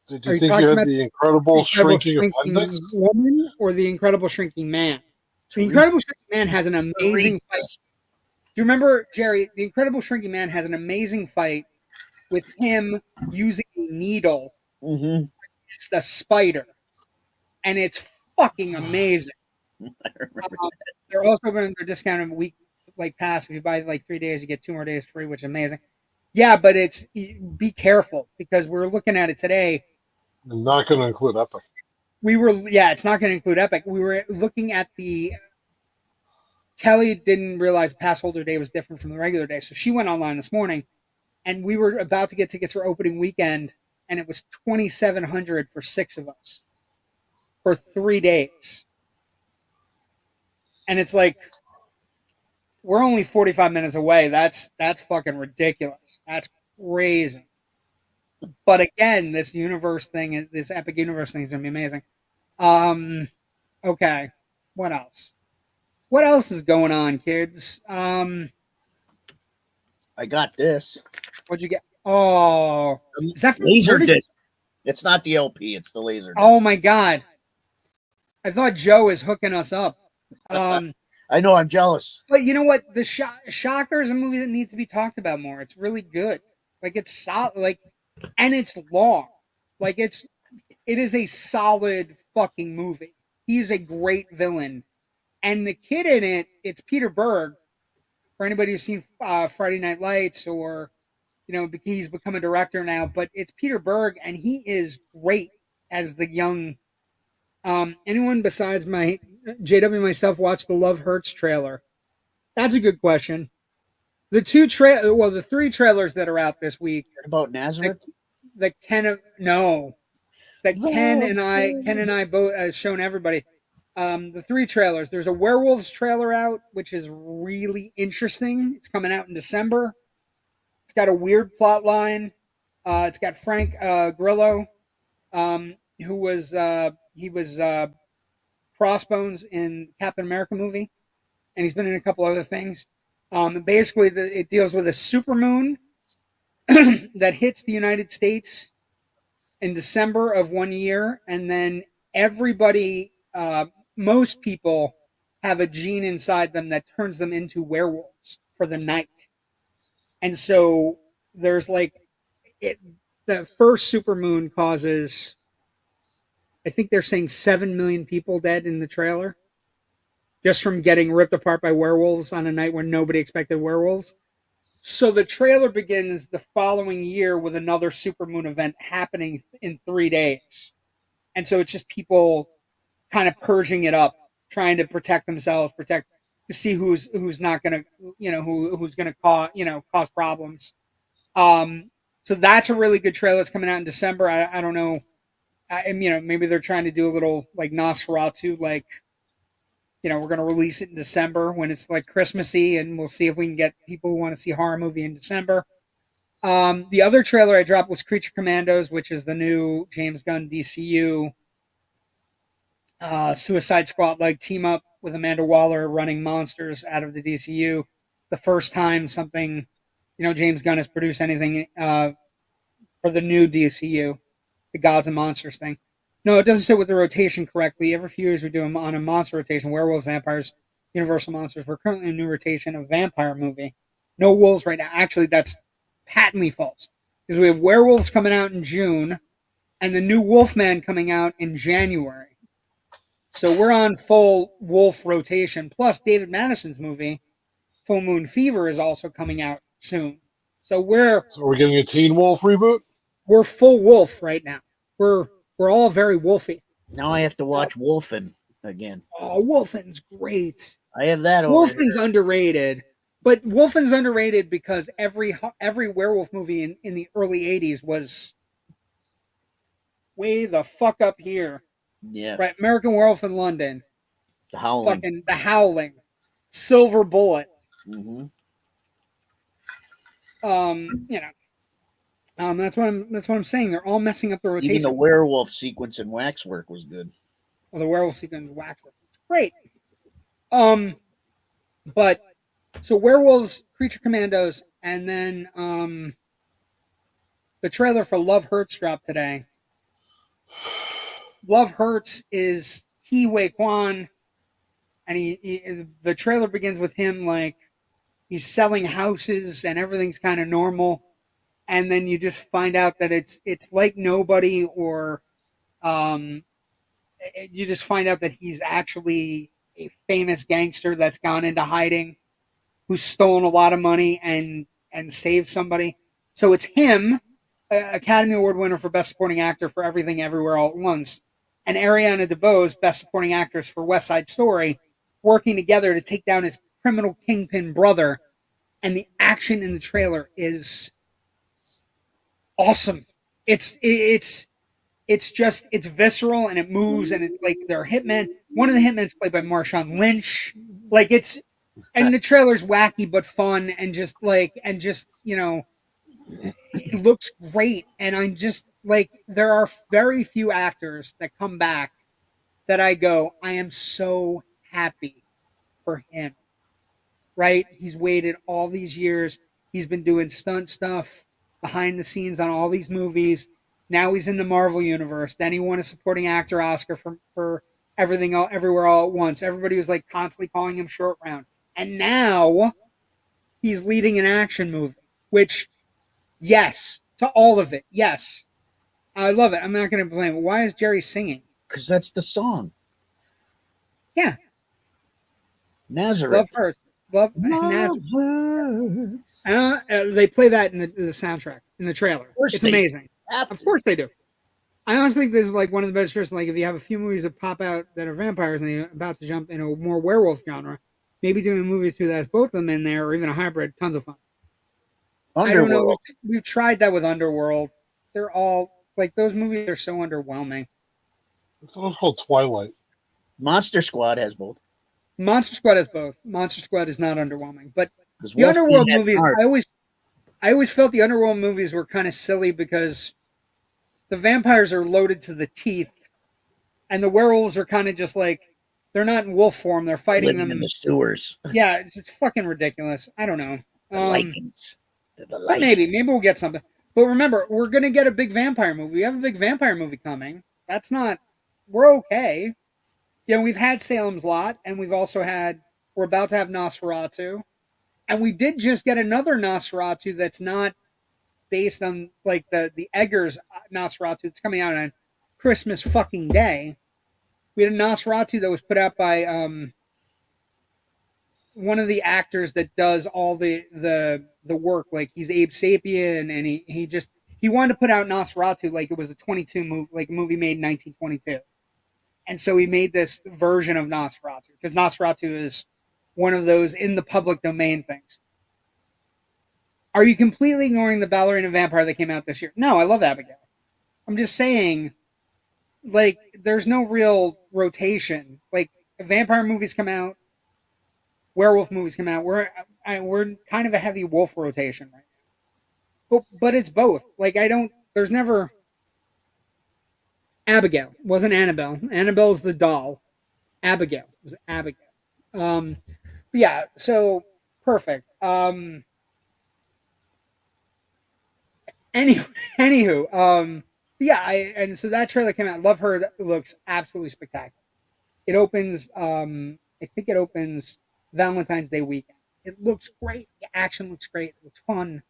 Did you think you had the Incredible Shrinking Appendix? Woman or the Incredible Shrinking Man? The Incredible Shrinking Man has an amazing fight. Do you remember, Jerry, the Incredible Shrinking Man has an amazing fight with him using a needle. Mm-hmm. It's the spider. And it's fucking amazing. I remember They're also going to discount a week like pass. If you buy like 3 days, you get 2 more days free, which is amazing. Yeah, but be careful because we're looking at it today. I'm not going to include Epic. It's not going to include Epic. We were looking at Kelly didn't realize pass holder day was different from the regular day, so she went online this morning, and we were about to get tickets for opening weekend, and it was $2,700 for 6 of us for 3 days, and it's like we're only 45 minutes away. That's fucking ridiculous. That's crazy. But again, this universe thing, this Epic Universe thing is gonna be amazing. Okay, what else? What else is going on, kids? I got this. What'd you get? Oh, is that laser disc? It's not the LP. It's the laser disc. Oh my god! I thought Joe is hooking us up. I know. I'm jealous. But you know what? The Shocker is a movie that needs to be talked about more. It's really good. Like it's solid. Like, and it's long. Like it is a solid fucking movie. He's a great villain, and the kid in it, it's Peter Berg. For anybody who's seen Friday Night Lights, or he's become a director now, but it's Peter Berg, and he is great as the young. Anyone besides my JW myself watched the Love Hurts trailer? That's a good question. The 3 trailers that are out this week. About Nazareth? Ken and I both shown everybody. The 3 trailers. There's a werewolves trailer out, which is really interesting. It's coming out in December. It's got a weird plot line. It's got Frank Grillo, who was Crossbones in Captain America movie, and he's been in a couple other things. Basically, it deals with a supermoon that hits the United States in December of one year, and then everybody, most people, have a gene inside them that turns them into werewolves for the night. And so there's the first supermoon causes, I think they're saying 7 million people dead in the trailer, just from getting ripped apart by werewolves on a night when nobody expected werewolves. So the trailer begins the following year with another supermoon event happening in 3 days. And so it's just people kind of purging it up, trying to protect themselves, to see who's not going to, who's going to cause problems. So that's a really good trailer. It's coming out in December. I don't know. Maybe they're trying to do a little like Nosferatu, like, we're going to release it in December when it's like Christmassy, and we'll see if we can get people who want to see a horror movie in December. The other trailer I dropped was Creature Commandos, which is the new James Gunn DCU Suicide Squad like team up with Amanda Waller running monsters out of the DCU. The first time something, James Gunn has produced anything for the new DCU, the Gods and Monsters thing. No, it doesn't sit with the rotation correctly. Every few years we do them on a monster rotation: werewolves, vampires, Universal monsters. We're currently in a new rotation of vampire movie. No wolves right now. Actually, that's patently false, because we have werewolves coming out in June, and the new Wolfman coming out in January. So we're on full wolf rotation. Plus, David Madison's movie, Full Moon Fever, is also coming out soon. So we're getting a Teen Wolf reboot? We're full wolf right now. We're all very wolfy. Now I have to watch Wolfen again. Oh, Wolfen's great. I have that. Wolfen's underrated, but Wolfen's underrated because every werewolf movie in the early '80s was way the fuck up here. Yeah. Right. American Werewolf in London. The Howling. Fucking The Howling. Silver Bullet. Mm-hmm. That's what I'm saying. They're all messing up the rotation. Even the werewolf sequence in Waxwork was good. Well, the werewolf sequence in Waxwork was great. But so werewolves, Creature Commandos, and then the trailer for Love Hurts dropped today. Love Hurts is Ke Huy Quan, and the trailer begins with him like he's selling houses and everything's kind of normal. And then you just find out that it's like Nobody, or you just find out that he's actually a famous gangster that's gone into hiding, who's stolen a lot of money and saved somebody. So it's him, Academy Award winner for Best Supporting Actor for Everything Everywhere All at Once, and Ariana DeBose, Best Supporting Actress for West Side Story, working together to take down his criminal kingpin brother. And the action in the trailer is awesome. It's just it's visceral and it moves and it's like they're hitmen. One of the hitmen's played by Marshawn Lynch. Like it's and the trailer's wacky but fun and just it looks great. And I'm just like there are very few actors that come back that I go, I am so happy for him. Right? He's waited all these years. He's been doing stunt stuff behind the scenes on all these movies. Now he's in the Marvel universe. Then he won a supporting actor Oscar for Everything Everywhere All at Once. Everybody was like constantly calling him short round. And now he's leading an action movie, which, yes, to all of it, yes. I love it. I'm not going to blame it. Why is Jerry singing? Because that's the song. Yeah. Nazareth. Love hurts. Love Nazareth. They play that in the soundtrack, in the trailer. It's amazing. Of course they do. I honestly think this is like one of the best shows. Like if you have a few movies that pop out that are vampires and you're about to jump into a more werewolf genre, maybe doing a movie or two that has both of them in there or even a hybrid, tons of fun. Underworld. I don't know. We've tried that with Underworld. They're all like those movies are so underwhelming. It's called Twilight. Monster Squad has both. Monster Squad has both. Monster Squad is not underwhelming, but the Underworld movies, I always felt the Underworld movies were kind of silly because the vampires are loaded to the teeth, and the werewolves are kind of just like they're not in wolf form. They're fighting living them in the sewers. Yeah, it's fucking ridiculous. I don't know. The Lightnings. But maybe we'll get something. But remember, we're gonna get a big vampire movie. We have a big vampire movie coming. That's not. We're okay. You know, we've had Salem's Lot, and we're about to have Nosferatu. And we did just get another Nosferatu that's not based on, like, the Eggers Nosferatu that's coming out on Christmas fucking Day. We had a Nosferatu that was put out by one of the actors that does all the work. Like, he's Abe Sapien, and he wanted to put out Nosferatu like it was a 22 movie, like a movie made in 1922. And so he made this version of Nosferatu because Nosferatu is one of those in the public domain things. Are you completely ignoring the ballerina vampire that came out this year? No, I love Abigail. I'm just saying, like, there's no real rotation. Like, vampire movies come out, werewolf movies come out. We're kind of a heavy wolf rotation right now. But it's both. Like, there's never... Abigail wasn't Annabelle. Annabelle's the doll. Abigail was Abigail. Yeah, so perfect. Anywho, and so that trailer came out. Love Her. That looks absolutely spectacular. It opens. I think it opens Valentine's Day weekend. It looks great. The action looks great. It looks fun.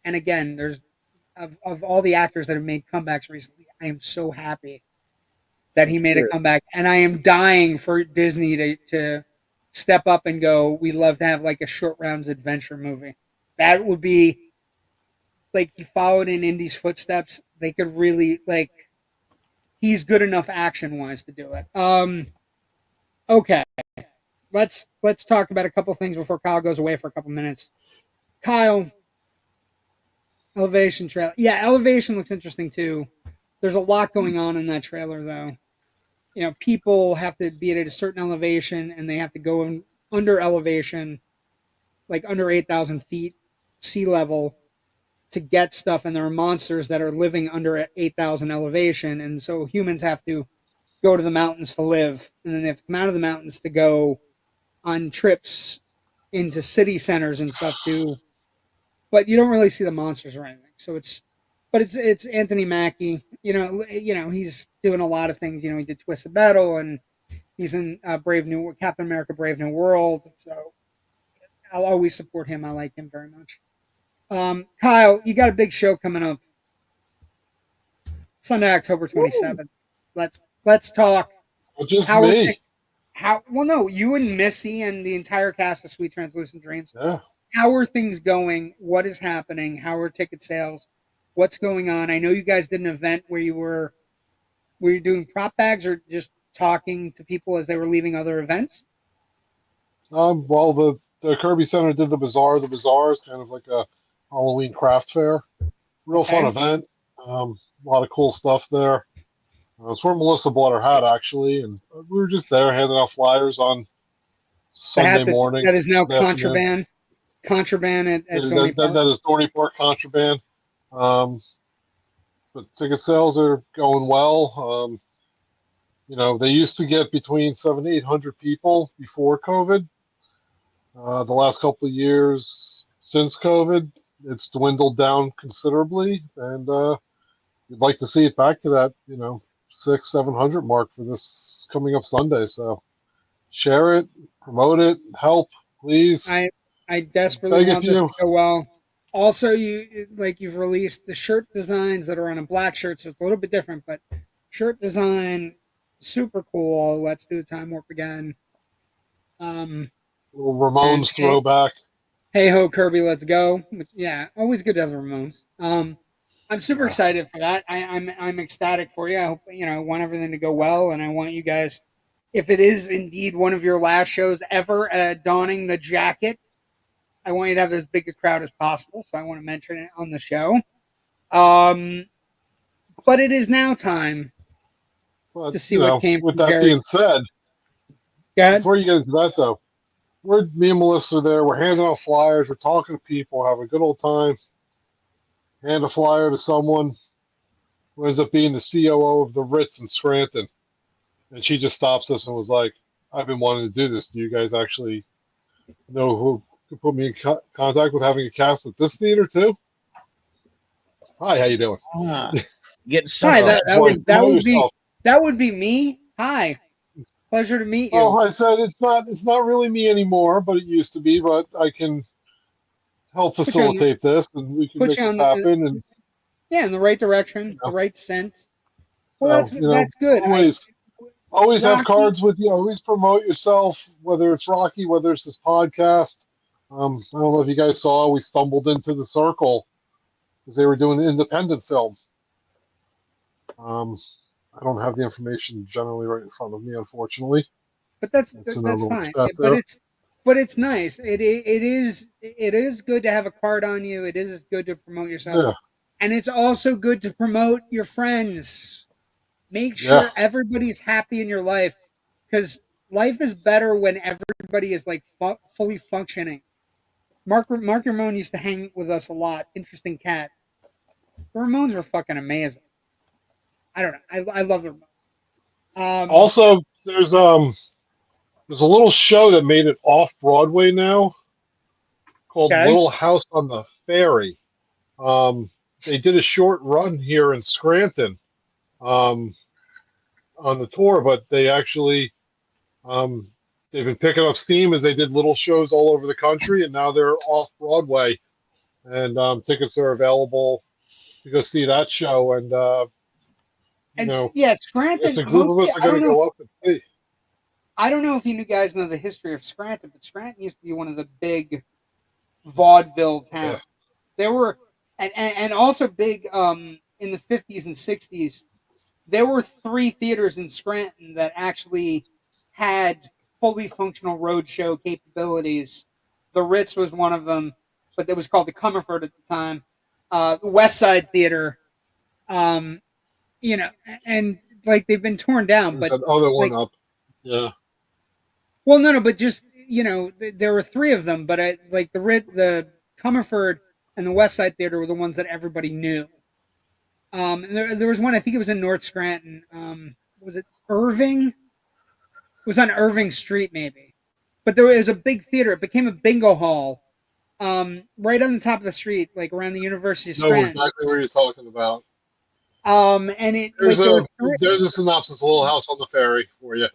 And again, there's of all the actors that have made comebacks recently, I am so happy that he made a comeback, and I am dying for Disney to step up and go, we'd love to have like a Short Rounds adventure movie. That would be like he followed in Indy's footsteps. They could really like he's good enough action wise to do it. Okay. Let's talk about a couple things before Kyle goes away for a couple minutes. Kyle, Elevation trailer. Yeah, Elevation looks interesting too. There's a lot going on in that trailer though. You know, people have to be at a certain elevation and they have to go in under elevation, like under 8,000 feet sea level to get stuff. And there are monsters that are living under 8,000 elevation. And so humans have to go to the mountains to live. And then they have to come out of the mountains to go on trips into city centers and stuff too. But you don't really see the monsters or anything. So it's Anthony Mackie. You know, he's doing a lot of things. You know, he did Twisted Metal, and he's in Captain America: Brave New World. So I'll always support him. I like him very much. Kyle, you got a big show coming up Sunday, October 27th. let's talk. Just How are me. well, no, you and Missy and the entire cast of Sweet Translucent Dreams. Yeah. How are things going? What is happening? How are ticket sales? What's going on? I know you guys did an event where you were you doing prop bags or just talking to people as they were leaving other events? Well, the Kirby Center did the bazaar. The bazaar is kind of like a Halloween craft fair. Real fun Okay. event. A lot of cool stuff there. It's where Melissa bought her hat, actually, and we were just there handing out flyers on The Sunday hat morning, that is now Sunday afternoon. contraband at Thorny That, that, Park. that is Thorny Park contraband. Um, the ticket sales are going well. They used to get between 700 to 800 people before COVID. The last couple of years since COVID, it's dwindled down considerably, and we'd like to see it back to that, 600 to 700 mark for this coming up Sunday. So share it, promote it, help, please. I desperately Beg of want this you. to go well. Also, you've released the shirt designs that are on a black shirt, so it's a little bit different, but shirt design super cool. Let's do the time warp again. Little And Ramones throwback. hey ho Kirby, let's go. Yeah, always good to have the Ramones. I'm super Yeah. excited for that. I'm ecstatic for you. I hope I want everything to go well, and I want you guys, if it is indeed one of your last shows ever, donning the jacket, I want you to have as big a crowd as possible. So I want to mention it on the show. But it is now time But, to see what came with from that Jerry's. being said, Go ahead. before you get into that, though, me and Melissa are there. We're handing out flyers. We're talking to people, having a good old time. Hand a flyer to someone who ends up being the COO of the Ritz in Scranton. And she just stops us and was like, I've been wanting to do this. Do you guys actually know who could put me in contact with having a cast at this theater, too? Hi, how you doing? Getting Hi, some. That's why promote yourself. that would be me. Hi, pleasure to meet you. Well, I said it's not really me anymore, but it used to be. But I can help Put you on the, facilitate this, and we can put make you this on the, happen. And yeah, in the right direction, the know, right sense. Well, so that's good. always have Rocky, cards with you. Always promote yourself, whether it's Rocky, whether it's this podcast. I don't know if you guys saw, we stumbled into the Circle because they were doing an independent film. I don't have the information generally right in front of me, unfortunately. but that's It's that's another fine. chat there. But it's nice. It is good to have a card on you. It is good to promote yourself, Yeah, and it's also good to promote your friends. Make yeah, sure everybody's happy in your life, because life is better when everybody is like fully functioning. Mark Ramone used to hang with us a lot. Interesting cat. The Ramones were fucking amazing. I don't know. I love the Ramones. Also, there's a little show that made it off Broadway now called Okay. Little House on the Ferry. Um, they did a short run here in Scranton um, on the tour, but um, they've been picking up steam as they did little shows all over the country, and now they're off Broadway, and tickets are available to go see that show. And And yeah, I guess Scranton. a group of us are going to go up and see. I don't know if you guys know the history of Scranton, but Scranton used to be one of the big vaudeville towns. Yeah. There were, and also big in the 50s and 60s. There were 3 theaters in Scranton that actually had fully functional roadshow capabilities. The Ritz was one of them, but it was called the Comerford at the time. The West Side Theater, um, and like they've been torn down, There's but that other one like, up. Yeah. well, no, but just there were 3 of them, but like the Comerford and the West Side Theater were the ones that everybody knew. And there was one, I think it was in North Scranton. Was it Irving? It was on Irving Street, maybe. But there was a big theater. It became a bingo hall, right on the top of the street, like around the University of I know Scranton. exactly what you're talking about. And it like There's a synopsis of Little House on the Ferry for you.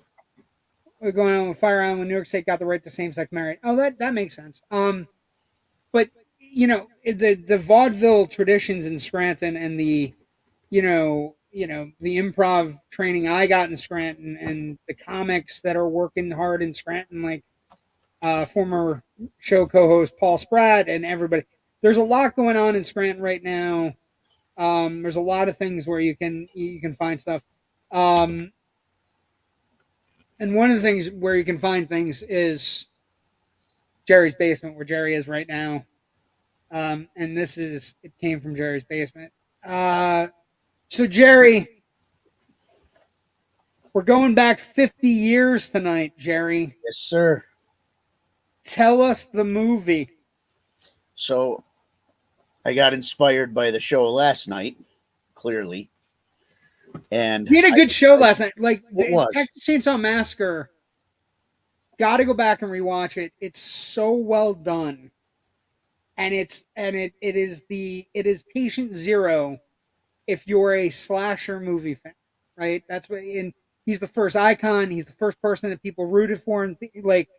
we're going on with Fire Island when New York State got the right to same-sex marriage. Oh, that makes sense. But the vaudeville traditions in Scranton and the the improv training I got in Scranton and the comics that are working hard in Scranton, like former show co-host Paul Spratt and everybody. There's a lot going on in Scranton right now. There's a lot of things where you can find stuff. And one of the things where you can find things is Jerry's basement, where Jerry is right now. And it came from Jerry's basement. So Jerry, we're going back 50 years tonight, Jerry. Yes, sir. Tell us the movie. So I got inspired by the show last night, clearly. And we had a good show last night. Like was. Texas Chainsaw Massacre. Got to go back and rewatch it. It's so well done. And it is patient zero if you're a slasher movie fan, right? That's what he's the first icon, he's the first person that people rooted for and like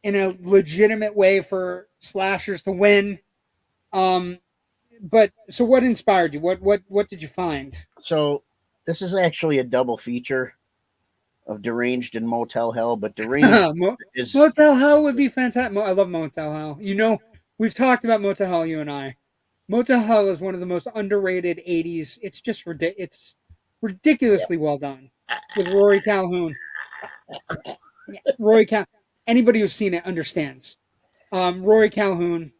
in a legitimate way for slashers to win. But so what inspired you? What did you find? So this is actually a double feature of Deranged and Motel Hell, but Deranged is Motel Hell would be fantastic. I love Motel Hell. We've talked about Motel Hell, you and I. Motel Hell is one of the most underrated 80s. It's just it's ridiculously well done with Rory Calhoun. Anybody who's seen it understands. Rory Calhoun.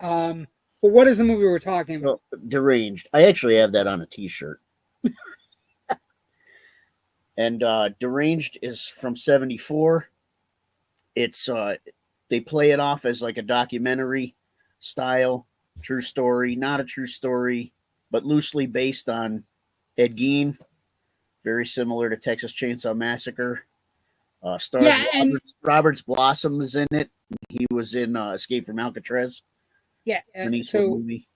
But what is the movie we're talking about? Well, Deranged. I actually have that on a T-shirt. And Deranged is from '74. It's they play it off as like a documentary style, true story, not a true story, but loosely based on Ed Gein, very similar to Texas Chainsaw Massacre. Stars Roberts Blossom is in it. He was in Escape from Alcatraz. Yeah, movie.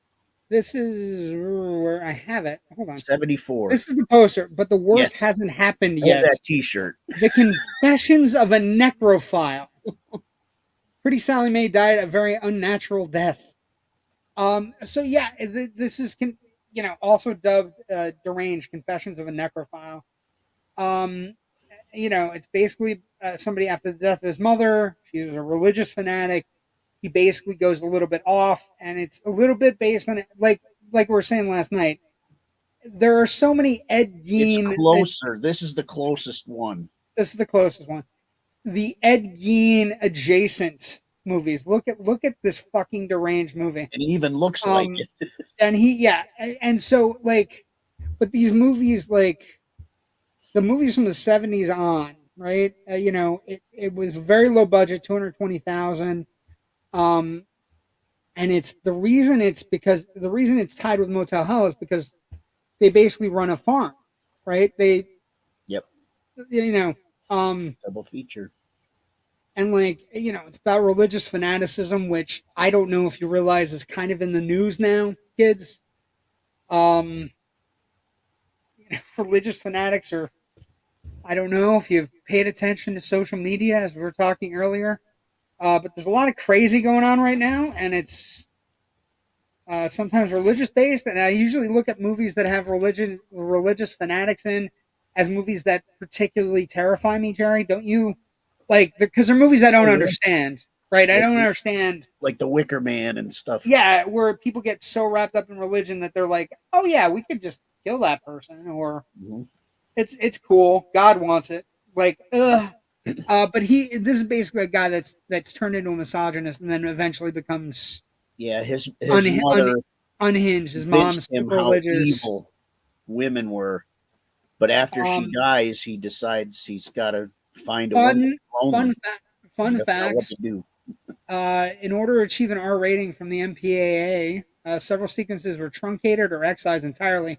This is where I have it. Hold on. 74. This is the poster, but the worst hasn't happened yet. That T-shirt. The Confessions of a Necrophile. Pretty Sally Mae died a very unnatural death. So yeah, this is also dubbed Deranged: Confessions of a Necrophile. It's basically somebody after the death of his mother. She was a religious fanatic. He basically goes a little bit off, and it's a little bit based on like we were saying last night. There are so many Ed Gein. It's closer. This is the closest one. This is the closest one. The Ed Gein adjacent movies. Look at this fucking Deranged movie. And he even looks like it. And so but these movies, like the movies from the 70s on, right? It was very low budget, 220,000. And the reason it's tied with Motel Hell is because they basically run a farm, right? Double feature. And it's about religious fanaticism, which I don't know if you realize is kind of in the news now, kids. Religious fanatics are, I don't know if you've paid attention to social media, as we were talking earlier. But there's a lot of crazy going on right now, and it's sometimes religious based. And I usually look at movies that have religious fanatics in as movies that particularly terrify me, Jerry. Don't you? Because they're movies I don't understand, right? I don't understand. Like The Wicker Man and stuff. Yeah, where people get so wrapped up in religion that they're like, oh yeah, we could just kill that person, or it's cool. God wants it. But this is basically a guy that's turned into a misogynist and then eventually becomes his mother unhinged. His mom's super religious. How evil women were, but after she dies, he decides he's got to find a woman. Fun facts. In order to achieve an R rating from the MPAA, several sequences were truncated or excised entirely.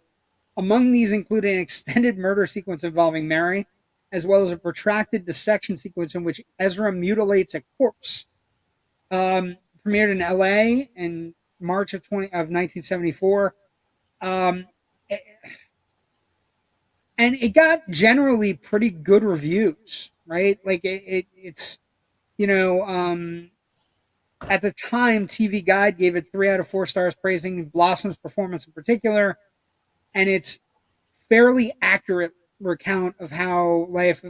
Among these included an extended murder sequence involving Mary, as well as a protracted dissection sequence in which Ezra mutilates a corpse. Premiered in L.A. in March of 1974. And it got generally pretty good reviews, right? It's at the time, TV Guide gave it 3 out of 4 stars, praising Blossom's performance in particular. and it's fairly accurate recount of how life,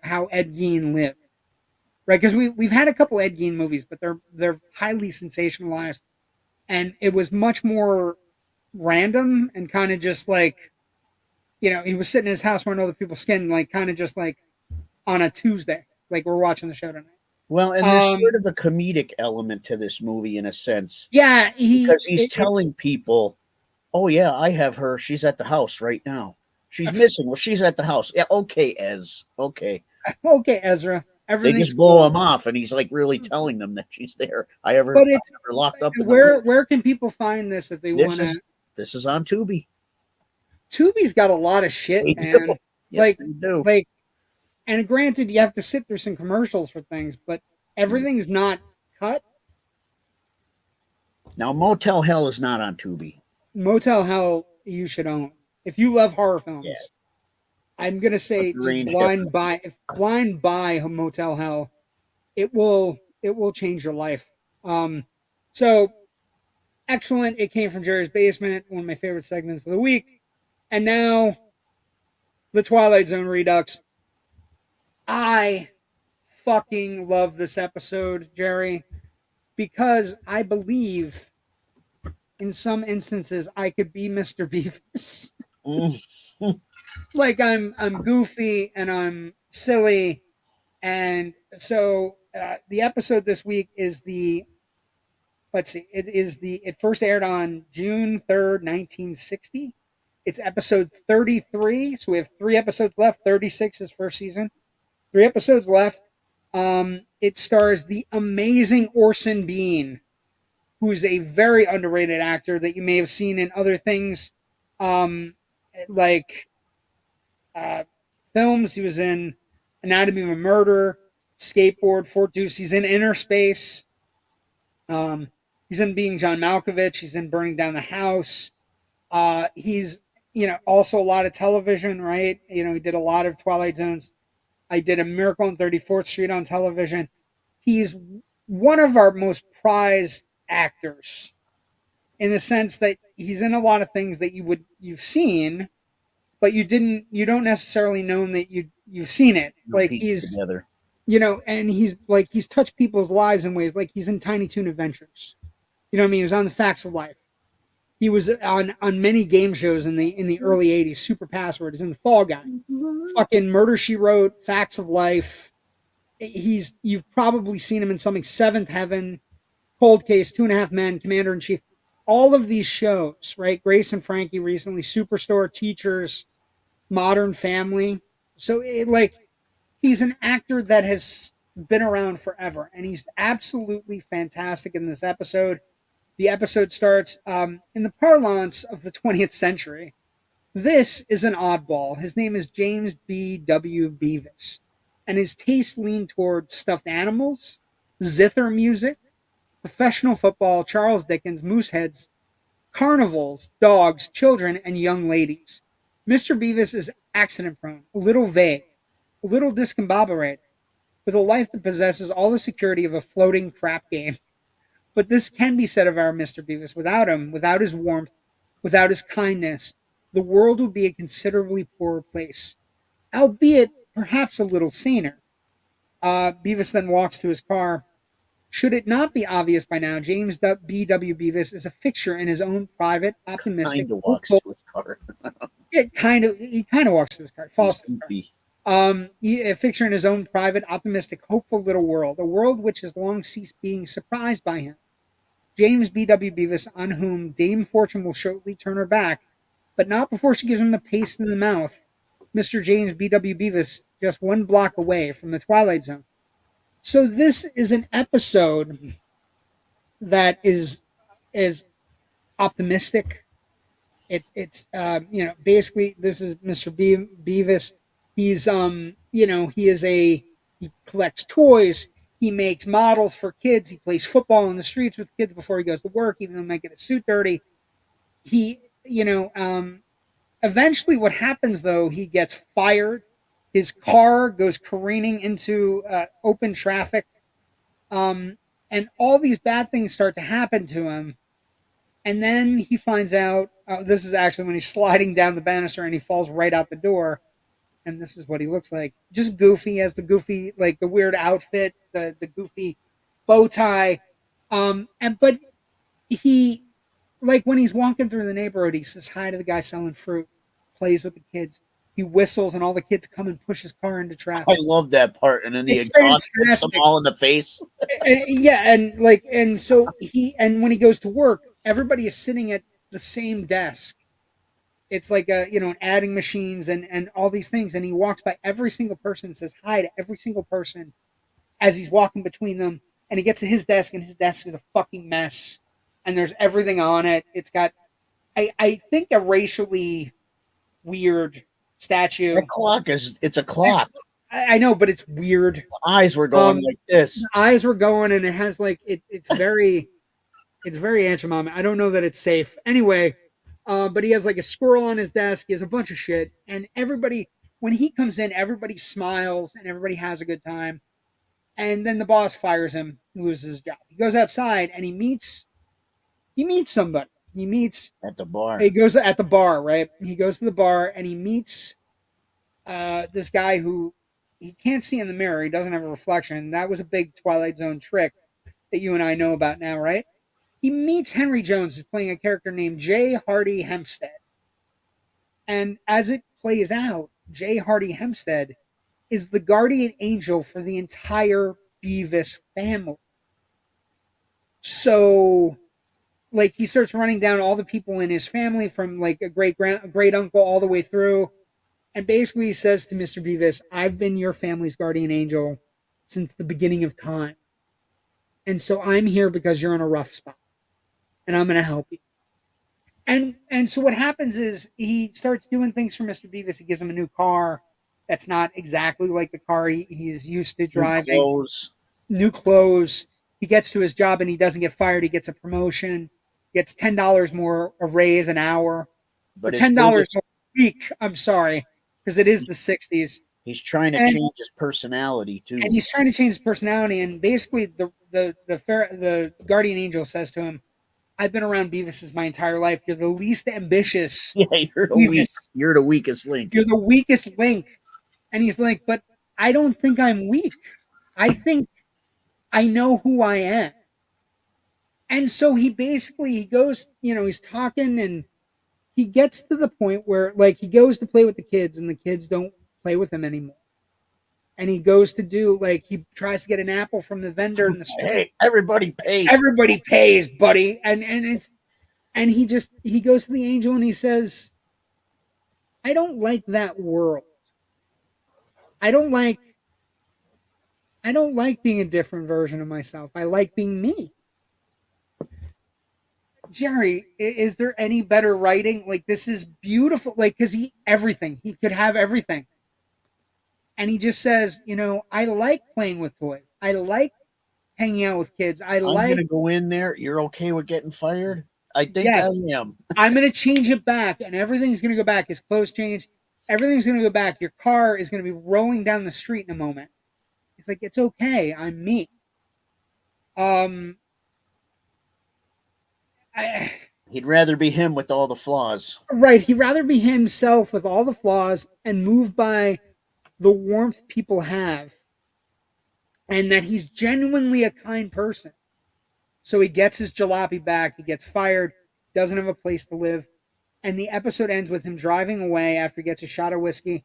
how Ed Gein lived, right? Because we've had a couple Ed Gein movies, but they're highly sensationalized, and it was much more random and kind of just like, he was sitting in his house wearing other people's skin, like kind of just like on a Tuesday, like we're watching the show tonight. Well, and there's sort of a comedic element to this movie in a sense. Yeah, because he's telling people, "Oh yeah, I have her. She's at the house right now. She's missing. Well, she's at the house. Yeah, okay, Ez. Okay, Ezra. They just blow him off, and he's like really telling them that she's there. I have her, But it's locked up. Where can people find this if they want to? This is on Tubi. Tubi's got a lot of shit, man. Yes, they do. Like, and granted, you have to sit through some commercials for things, but everything's not cut. Now, Motel Hell is not on Tubi. Motel Hell, you should own. If you love horror films, I'm gonna say blind buy Motel Hell. It will change your life. So excellent. It came from Jerry's Basement, one of my favorite segments of the week. And now, the Twilight Zone Redux. I fucking love this episode, Jerry, because I believe in some instances I could be Mr. Bevis. Like I'm goofy and I'm silly, and so the episode this week is it first aired on June 3rd, 1960. It's episode 33, so we have 3 episodes left. 36 is first season. 3 episodes left. It stars the amazing Orson Bean, who's a very underrated actor that you may have seen in other things, like films. He was in Anatomy of a Murder, Skateboard, Fort Deuce. He's in Inner Space. He's in Being John Malkovich. He's in Burning Down the House. He's also a lot of television, right? He did a lot of Twilight Zones. I did A Miracle on 34th Street on television. He's one of our most prized actors in the sense that he's in a lot of things that you've seen, but you don't necessarily know that you've seen it. Like he's together. And he's touched people's lives in ways, like he's in Tiny Toon Adventures. You know what I mean? He was on The Facts of Life. He was on many game shows in the early 80s. Super Password. He's in The Fall Guy. Fucking Murder, She Wrote, Facts of Life. You've probably seen him in something. Seventh Heaven, Cold Case, 2.5 Men, Commander in Chief. All of these shows, right? Grace and Frankie recently, Superstore, Teachers, Modern Family. So he's an actor that has been around forever, and he's absolutely fantastic in this episode. The episode starts in the parlance of the 20th century. This is an oddball. His name is James B.W. Bevis, and his tastes lean toward stuffed animals, zither music, professional football, Charles Dickens, mooseheads, carnivals, dogs, children, and young ladies. Mr. Bevis is accident-prone, a little vague, a little discombobulated, with a life that possesses all the security of a floating crap game. But this can be said of our Mr. Bevis. Without him, without his warmth, without his kindness, the world would be a considerably poorer place, albeit perhaps a little saner. Bevis then walks to his car. Should it not be obvious by now, James B.W. Bevis is a fixture in his own private, optimistic, Kind of walks to his car. He kind of walks to his car. Falls to his car. A fixture in his own private, optimistic, hopeful little world, a world which has long ceased being surprised by him. James B.W. Bevis, on whom Dame Fortune will shortly turn her back, but not before she gives him the paste in the mouth. Mr. James B.W. Bevis, just 1 block away from the Twilight Zone. So this is an episode that is optimistic. It's basically this is Mr. Bevis. He's he collects toys. He makes models for kids. He plays football in the streets with kids before he goes to work, even though he might get his suit dirty. Eventually what happens though, he gets fired. His car goes careening into open traffic. And all these bad things start to happen to him. And then he finds out This is actually when he's sliding down the banister and he falls right out the door. And this is what he looks like. Just goofy, has the goofy, like the weird outfit, the goofy bow tie. But he, like when he's walking through the neighborhood, he says hi to the guy selling fruit, plays with the kids. He whistles and all the kids come and push his car into I traffic. love that part. And then the It's exhaust hits them fantastic. all in the face. Yeah, and when he goes to work, everybody is sitting at the same desk. It's like an adding machines and all these things, and he walks by every single person and says hi to every single person as he's walking between them. And he gets to his desk, and his desk is a fucking mess, and there's everything on it. It's got, I think, a racially weird statue. That clock it's a clock. I know, but it's weird. The eyes were going like this. The eyes were going, and it has like it's very Aunt Jemima. I don't know that it's safe. Anyway, but he has like a squirrel on his desk. He has a bunch of shit, and everybody, when he comes in, everybody smiles and everybody has a good time. And then the boss fires him. He loses his job. He goes outside and he meets somebody. He meets At the bar. He goes at the bar, right? He goes to the bar and he meets this guy who he can't see in the mirror. He doesn't have a reflection. That was a big Twilight Zone trick that you and I know about now, right? He meets Henry Jones, who's playing a character named J. Hardy Hempstead. And as it plays out, J. Hardy Hempstead is the guardian angel for the entire Bevis family. So, like, he starts running down all the people in his family from like a great uncle all the way through. And basically he says to Mr. Bevis, I've been your family's guardian angel since the beginning of time. And so I'm here because you're in a rough spot. And I'm going to help you. And so what happens is he starts doing things for Mr. Bevis. He gives him a new car that's not exactly like the car he's used to driving. New clothes. He gets to his job and he doesn't get fired. He gets a promotion. Gets $10 more a raise an hour. But $10 more a week. I'm sorry, because it is the 60s. He's trying to change his personality too. And he's trying to change his personality. And basically, the guardian angel says to him, I've been around Bevis my entire life. You're the least ambitious. Yeah, you're the weakest link. You're the weakest link. And he's like, but I don't think I'm weak. I think I know who I am. And so he goes, he's talking and he gets to the point where like he goes to play with the kids and the kids don't play with him anymore. And he goes to do like he tries to get an apple from the vendor in the store. Hey, everybody pays. Everybody pays, buddy. And he goes to the angel and he says, I don't like that world. I don't like being a different version of myself. I like being me. Jerry, is there any better writing? Like, this is beautiful. Like, because he could have everything. And he just says, I like playing with toys. I like hanging out with kids. I'm going to go in there. You're okay with getting fired? I think yes, I am. I'm going to change it back, and everything's going to go back. His clothes change. Everything's going to go back. Your car is going to be rolling down the street in a moment. It's like, it's okay. I'm me. He'd rather be him with all the flaws. Right. He'd rather be himself with all the flaws and moved by the warmth people have. And that he's genuinely a kind person. So he gets his jalopy back. He gets fired. Doesn't have a place to live. And the episode ends with him driving away after he gets a shot of whiskey.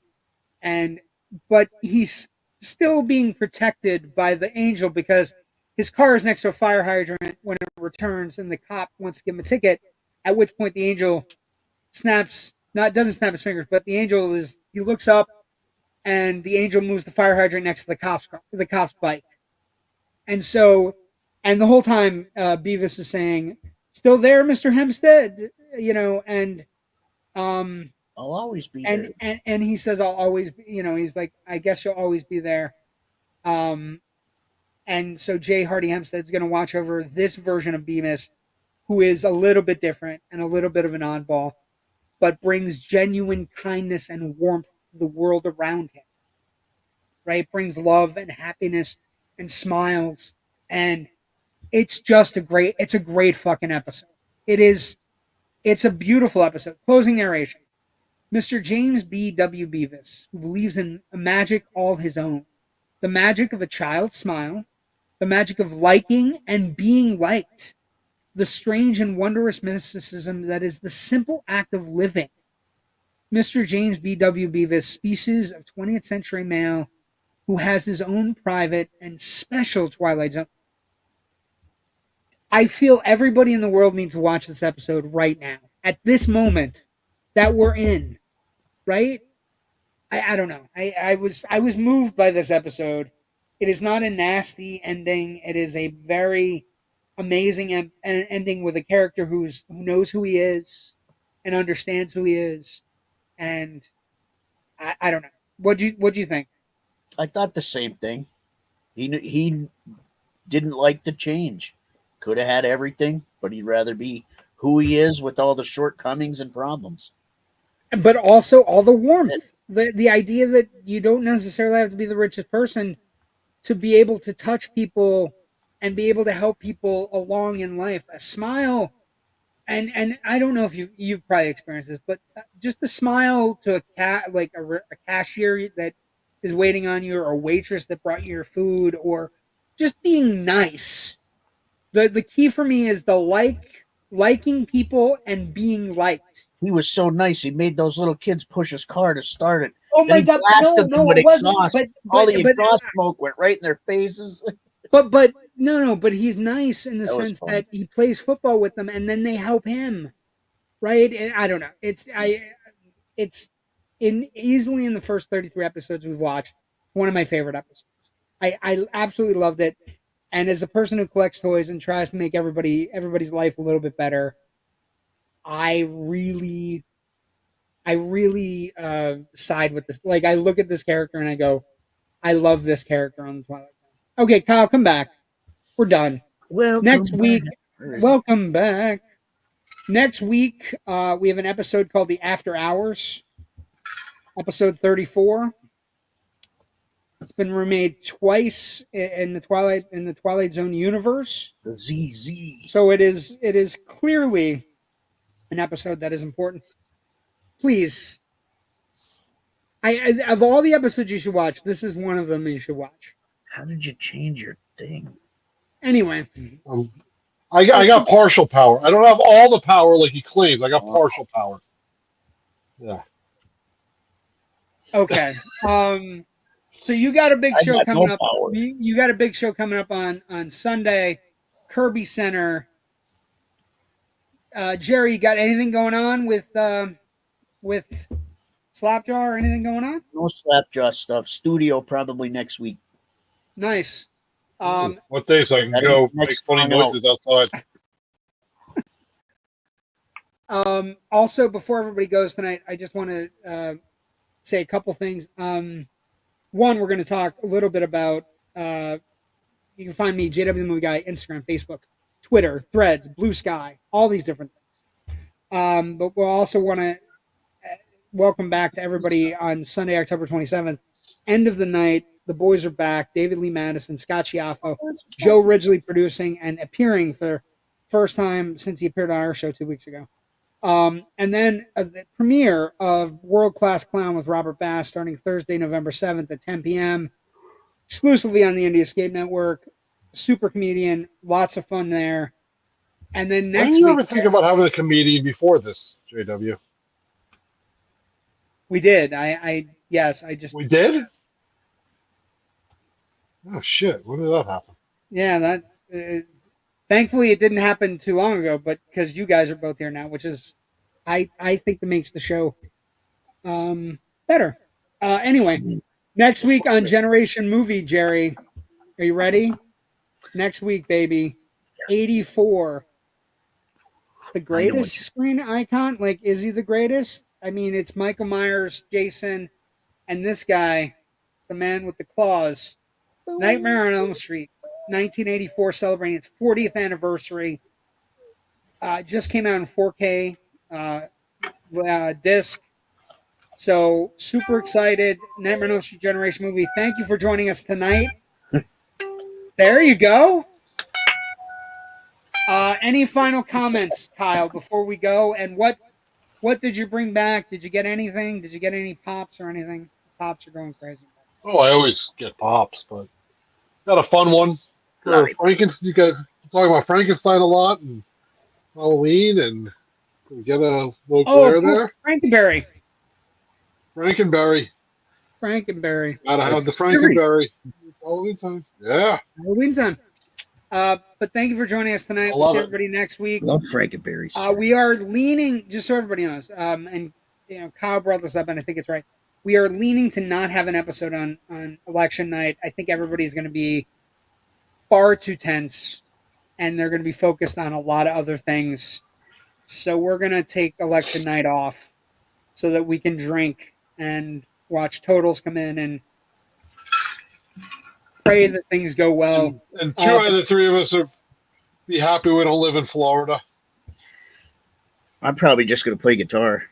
But he's still being protected by the angel because his car is next to a fire hydrant when it returns and the cop wants to give him a ticket, at which point the angel doesn't snap his fingers, but the angel he looks up and the angel moves the fire hydrant next to the cop's bike. And so, and the whole time Bevis is saying, still there, Mr. Hempstead, I'll always be there. And he says, I'll always be, he's like, I guess you'll always be there. And so J. Hardy Hempstead's going to watch over this version of Bemis, who is a little bit different and a little bit of an oddball, but brings genuine kindness and warmth to the world around him. Right? Brings love and happiness and smiles. And it's just a great fucking episode. It It's a beautiful episode. Closing narration. Mr. James B. W. Bevis, who believes in a magic all his own. The magic of a child's smile, the magic of liking and being liked, the strange and wondrous mysticism that is the simple act of living. Mr. James B. W. Bevis, species of 20th century male who has his own private and special Twilight Zone. I feel everybody in the world needs to watch this episode right now, at this moment that we're in, right? I don't know. I was moved by this episode. It is not a nasty ending. It is a very amazing ending with a character who knows who he is and understands who he is. And I don't know. What do you think? I thought the same thing. He didn't like the change. Could have had everything, but he'd rather be who he is with all the shortcomings and problems. But also all the warmth. The idea that you don't necessarily have to be the richest person to be able to touch people and be able to help people along in life. A smile, and I don't know if you've probably experienced this, but just the smile to a cashier that is waiting on you, or a waitress that brought you your food, or just being nice. The key for me is liking people and being liked. He was so nice. He made those little kids push his car to start it. Oh my God! No, it wasn't. But all the exhaust smoke went right in their faces. But no. But he's nice in the sense that he plays football with them, and then they help him, right? And I don't know. It's easily in the first 33 episodes we've watched, one of my favorite episodes. I absolutely loved it. And as a person who collects toys and tries to make everybody's life a little bit better, I really side with this. Like, I look at this character and I go, I love this character on the Twilight Zone. Okay, Kyle, come back. We're done. Next week, welcome back. Next week, we have an episode called The After Hours, episode 34. It's been remade twice in the Twilight Zone universe. The ZZ. So it is clearly an episode that is important. Please, of all the episodes you should watch, this is one of them you should watch. How did you change your thing? Anyway, I got partial power. I don't have all the power like he claims. I got partial power. Yeah. Okay. So you got a big show coming up. You got a big show coming up on Sunday, Kirby Center. Jerry, you got anything going on with Slapjaw or anything going on? No Slapjaw stuff. Studio probably next week. Nice. What day so I can go make funny noises outside? Also, before everybody goes tonight, I just want to say a couple things. One, we're going to talk a little bit about, you can find me, JW the Movie Guy, Instagram, Facebook, Twitter, Threads, Blue Sky, all these different things. But we'll also want to welcome back to everybody on Sunday, October 27th. End of the night. The boys are back. David Lee Madison, Scott Chiaffo, Joe Ridgely producing and appearing for the first time since he appeared on our show 2 weeks ago. And then the premiere of World Class Clown with Robert Bass starting Thursday, November 7th at 10 p.m. exclusively on the Indie Escape Network. Super comedian, lots of fun there. And then next week... Did you ever think about having a comedian before this, JW? We did. We did? Oh, shit. When did that happen? Yeah, thankfully it didn't happen too long ago, but because you guys are both here now, which is, I think that makes the show better. Anyway, next week on Generation Movie, Jerry, are you ready? Next week, baby, 84. The greatest screen icon? Like, is he the greatest? I mean, it's Michael Myers, Jason, and this guy, the man with the claws. Nightmare on Elm Street, 1984, celebrating its 40th anniversary. Just came out in 4K disc. So super excited. Nightmare on Elm Street Generation Movie. Thank you for joining us tonight. There you go. Any final comments, Kyle, before we go? And what did you bring back? Did you get anything? Did you get any pops or anything? Pops are going crazy. Oh, I always get pops, but got a fun one for Frankenstein. You guys talking about Frankenstein a lot and Halloween, and we get a little glare there. Frankenberry. Frankenberry. Gotta have the Frankenberry. It's Halloween time. Yeah. Halloween time. But thank you for joining us tonight. We'll see everybody next week. Love Frankenberries. We are leaning, just so everybody knows, and Kyle brought this up, and I think it's right. We are leaning to not have an episode on election night. I think everybody's going to be far too tense, and they're going to be focused on a lot of other things. So we're going to take election night off so that we can drink and watch totals come in and pray that things go well. And two out of the three of us would be happy we don't live in Florida. I'm probably just going to play guitar.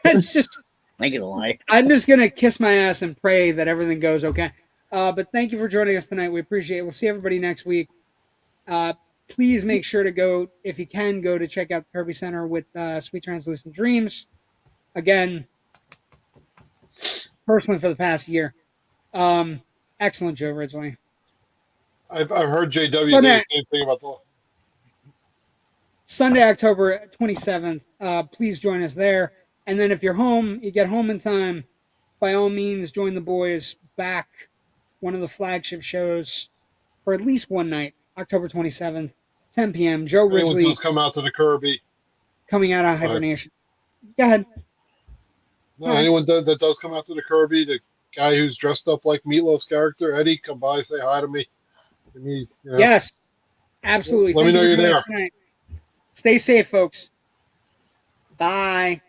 It's just... I ain't gonna lie. I'm just going to kiss my ass and pray that everything goes okay. But thank you for joining us tonight. We appreciate it. We'll see everybody next week. Please make sure to go, if you can, go to check out the Kirby Center with Sweet Translucent Dreams. Again, personally for the past year. Excellent show originally. I've heard JW say the same thing about the Sunday, October 27th. Please join us there. And then if you're home, you get home in time, by all means, join the boys back one of the flagship shows for at least one night, October 27th, 10 p.m. Joe Ridgely. Does come out to the Kirby. Coming out of hibernation. Go ahead. No, anyone that does come out to the Kirby, the guy who's dressed up like Meatloaf's character, Eddie, come by, say hi to me. Yes, absolutely. Let me know you're there. Stay safe, folks. Bye.